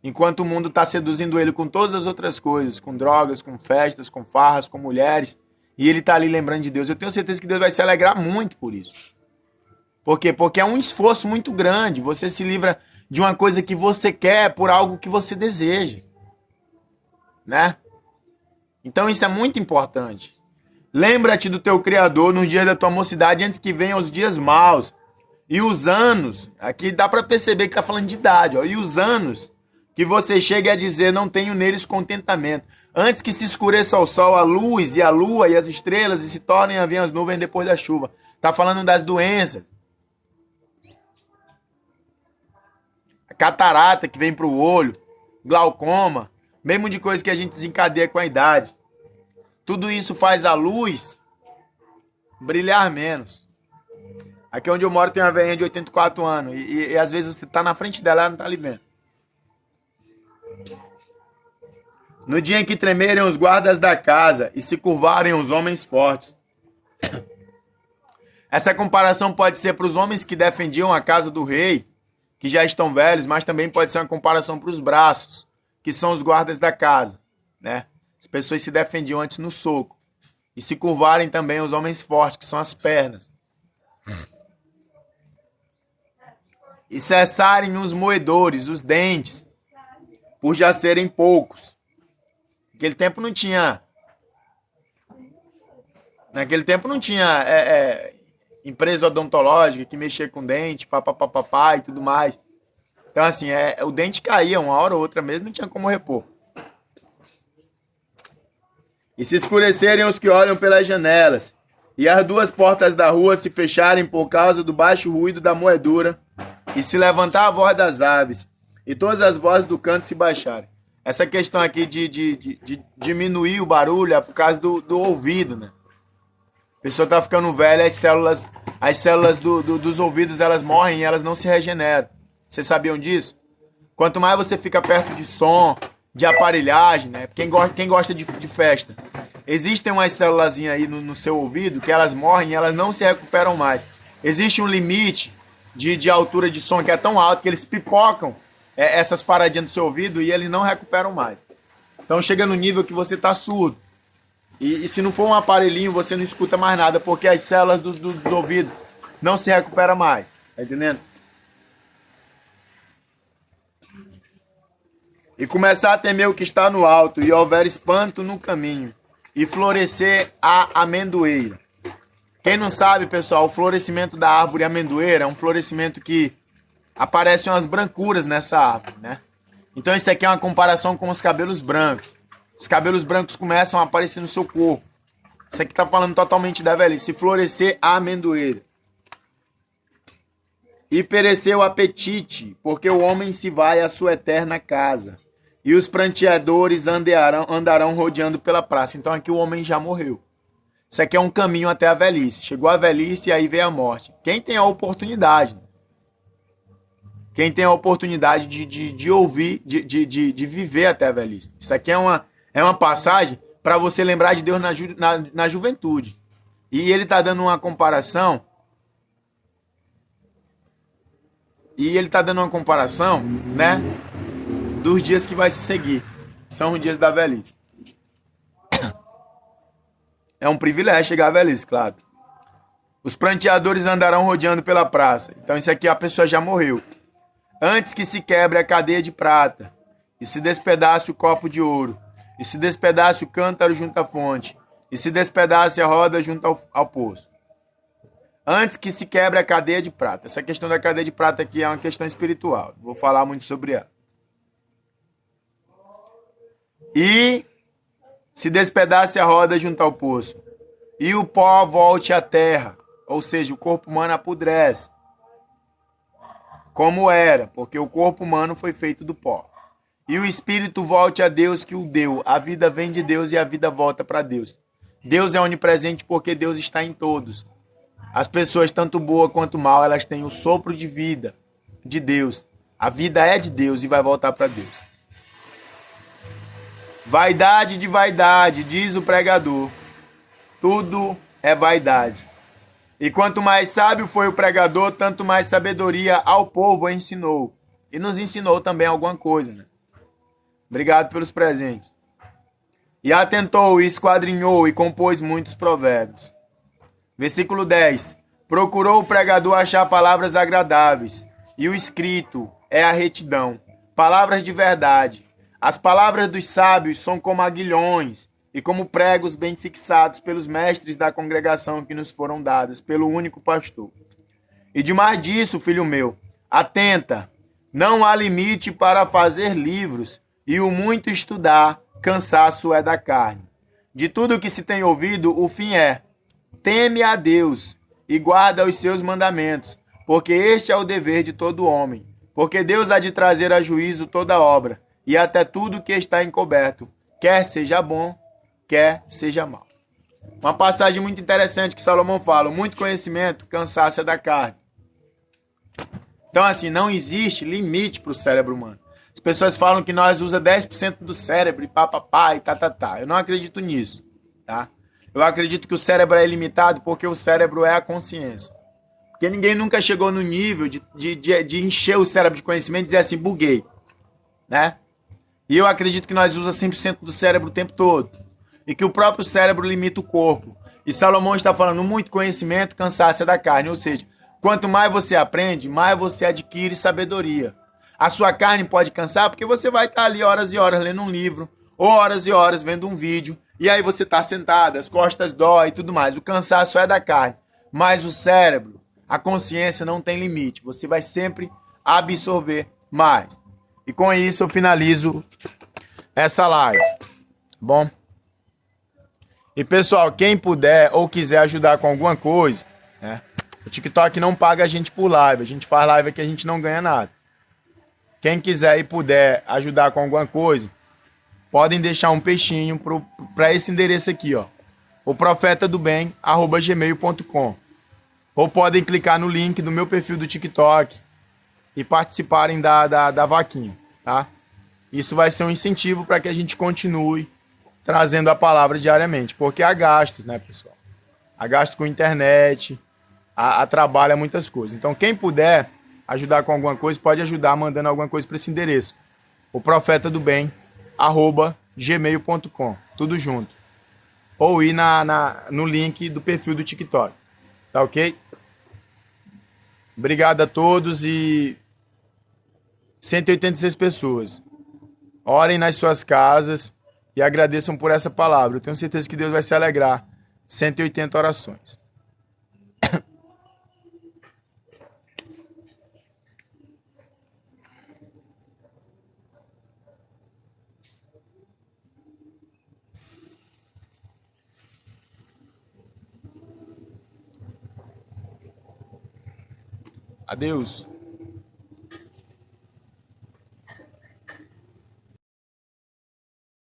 enquanto o mundo está seduzindo ele com todas as outras coisas, com drogas, com festas, com farras, com mulheres, e ele está ali lembrando de Deus. Eu tenho certeza que Deus vai se alegrar muito por isso. Por quê? Porque é um esforço muito grande. Você se livra de uma coisa que você quer por algo que você deseja, né? Então isso é muito importante. Lembra-te do teu Criador nos dias da tua mocidade, antes que venham os dias maus. E os anos, aqui dá para perceber que está falando de idade, ó, e os anos que você chegue a dizer, não tenho neles contentamento. Antes que se escureça o sol, a luz e a lua e as estrelas, e se tornem a vir as nuvens depois da chuva. Está falando das doenças. A catarata que vem para o olho, glaucoma, mesmo de coisa que a gente desencadeia com a idade. Tudo isso faz a luz brilhar menos. Aqui onde eu moro tem uma velhinha de 84 anos. E às vezes você está na frente dela e ela não está ali vendo. No dia em que tremerem os guardas da casa e se curvarem os homens fortes. Essa comparação pode ser para os homens que defendiam a casa do rei, que já estão velhos, mas também pode ser uma comparação para os braços, que são os guardas da casa, né? As pessoas se defendiam antes no soco. E se curvarem também os homens fortes, que são as pernas. E cessarem os moedores, os dentes, por já serem poucos. Naquele tempo não tinha empresa odontológica que mexia com dente, papapá e tudo mais. Então, assim, o dente caía uma hora ou outra mesmo, não tinha como repor. E se escurecerem os que olham pelas janelas, e as duas portas da rua se fecharem por causa do baixo ruído da moedura, e se levantar a voz das aves, e todas as vozes do canto se baixarem. Essa questão aqui de diminuir o barulho é por causa do ouvido, né? A pessoa está ficando velha, as células dos ouvidos elas morrem e elas não se regeneram. Vocês sabiam disso? Quanto mais você fica perto de som, de aparelhagem, né? Quem gosta de festa, existem umas células aí no seu ouvido que elas morrem e elas não se recuperam mais. Existe um limite de altura de som que é tão alto que eles pipocam essas paradinhas do seu ouvido e eles não recuperam mais. Então chega no nível que você está surdo. E se não for um aparelhinho, você não escuta mais nada, porque as células do ouvido não se recuperam mais. Tá entendendo? E começar a temer o que está no alto, e houver espanto no caminho, e florescer a amendoeira. Quem não sabe, pessoal, o florescimento da árvore amendoeira é um florescimento que aparecem umas brancuras nessa árvore, né? Então isso aqui é uma comparação com os cabelos brancos. Os cabelos brancos começam a aparecer no seu corpo. Isso aqui está falando totalmente da velhice. Se florescer a amendoeira. E perecer o apetite, porque o homem se vai à sua eterna casa. E os pranteadores andarão rodeando pela praça. Então aqui o homem já morreu. Isso aqui é um caminho até a velhice. Chegou a velhice e aí veio a morte. Quem tem a oportunidade, quem tem a oportunidade de ouvir, de viver até a velhice. Isso aqui é uma passagem para você lembrar de Deus na juventude. E ele está dando uma comparação. Né? Dos dias que vai se seguir. São os dias da velhice. É um privilégio chegar à velhice, claro. Os pranteadores andarão rodeando pela praça. Então isso aqui a pessoa já morreu. Antes que se quebre a cadeia de prata, e se despedace o copo de ouro, e se despedace o cântaro junto à fonte, e se despedace a roda junto ao poço. Antes que se quebre a cadeia de prata. Essa questão da cadeia de prata aqui é uma questão espiritual. Não vou falar muito sobre ela. E se despedace a roda junto ao poço, e o pó volte à terra, ou seja, o corpo humano apodrece, como era, porque o corpo humano foi feito do pó. E o espírito volte a Deus que o deu. A vida vem de Deus e a vida volta para Deus. Deus é onipresente porque Deus está em todos. As pessoas, tanto boa quanto mal, elas têm o sopro de vida de Deus. A vida é de Deus e vai voltar para Deus. Vaidade de vaidade, diz o pregador. Tudo é vaidade. E quanto mais sábio foi o pregador, tanto mais sabedoria ao povo ensinou. E nos ensinou também alguma coisa, né? Obrigado pelos presentes. E atentou, e esquadrinhou, e compôs muitos provérbios. Versículo 10. Procurou o pregador achar palavras agradáveis, e o escrito é a retidão, palavras de verdade. As palavras dos sábios são como aguilhões, e como pregos bem fixados pelos mestres da congregação que nos foram dadas, pelo único pastor. E demais disso, filho meu, atenta, não há limite para fazer livros, e o muito estudar, cansaço é da carne. De tudo que se tem ouvido, o fim é: teme a Deus e guarda os seus mandamentos, porque este é o dever de todo homem. Porque Deus há de trazer a juízo toda obra, e até tudo que está encoberto, quer seja bom, quer seja mal. Uma passagem muito interessante que Salomão fala: muito conhecimento, cansaço é da carne. Então, assim, não existe limite para o cérebro humano. As pessoas falam que nós usamos 10% do cérebro e papapá e tá. Eu não acredito nisso, tá? Eu acredito que o cérebro é ilimitado porque o cérebro é a consciência. Porque ninguém nunca chegou no nível de encher o cérebro de conhecimento e dizer assim, buguei, né? E eu acredito que nós usamos 100% do cérebro o tempo todo. E que o próprio cérebro limita o corpo. E Salomão está falando muito conhecimento, cansaço é da carne. Ou seja, quanto mais você aprende, mais você adquire sabedoria. A sua carne pode cansar porque você vai estar ali horas e horas lendo um livro, ou horas e horas vendo um vídeo, e aí você está sentado, as costas dói e tudo mais. O cansaço é da carne. Mas o cérebro, a consciência não tem limite. Você vai sempre absorver mais. E com isso eu finalizo essa live. Bom? E pessoal, quem puder ou quiser ajudar com alguma coisa, né? O TikTok não paga a gente por live. A gente faz live que a gente não ganha nada. Quem quiser e puder ajudar com alguma coisa, podem deixar um peixinho para esse endereço aqui, ó. O profetadobem@gmail.com. Ou podem clicar no link do meu perfil do TikTok e participarem da vaquinha, tá? Isso vai ser um incentivo para que a gente continue trazendo a palavra diariamente, porque há gastos, né, pessoal? Há gasto com internet, há trabalho, há muitas coisas. Então, quem puder ajudar com alguma coisa, pode ajudar mandando alguma coisa para esse endereço. O profetadobem@gmail.com. Tudo junto. Ou ir no link do perfil do TikTok. Tá ok? Obrigado a todos e 186 pessoas. Orem nas suas casas e agradeçam por essa palavra. Eu tenho certeza que Deus vai se alegrar. 180 orações. Adeus.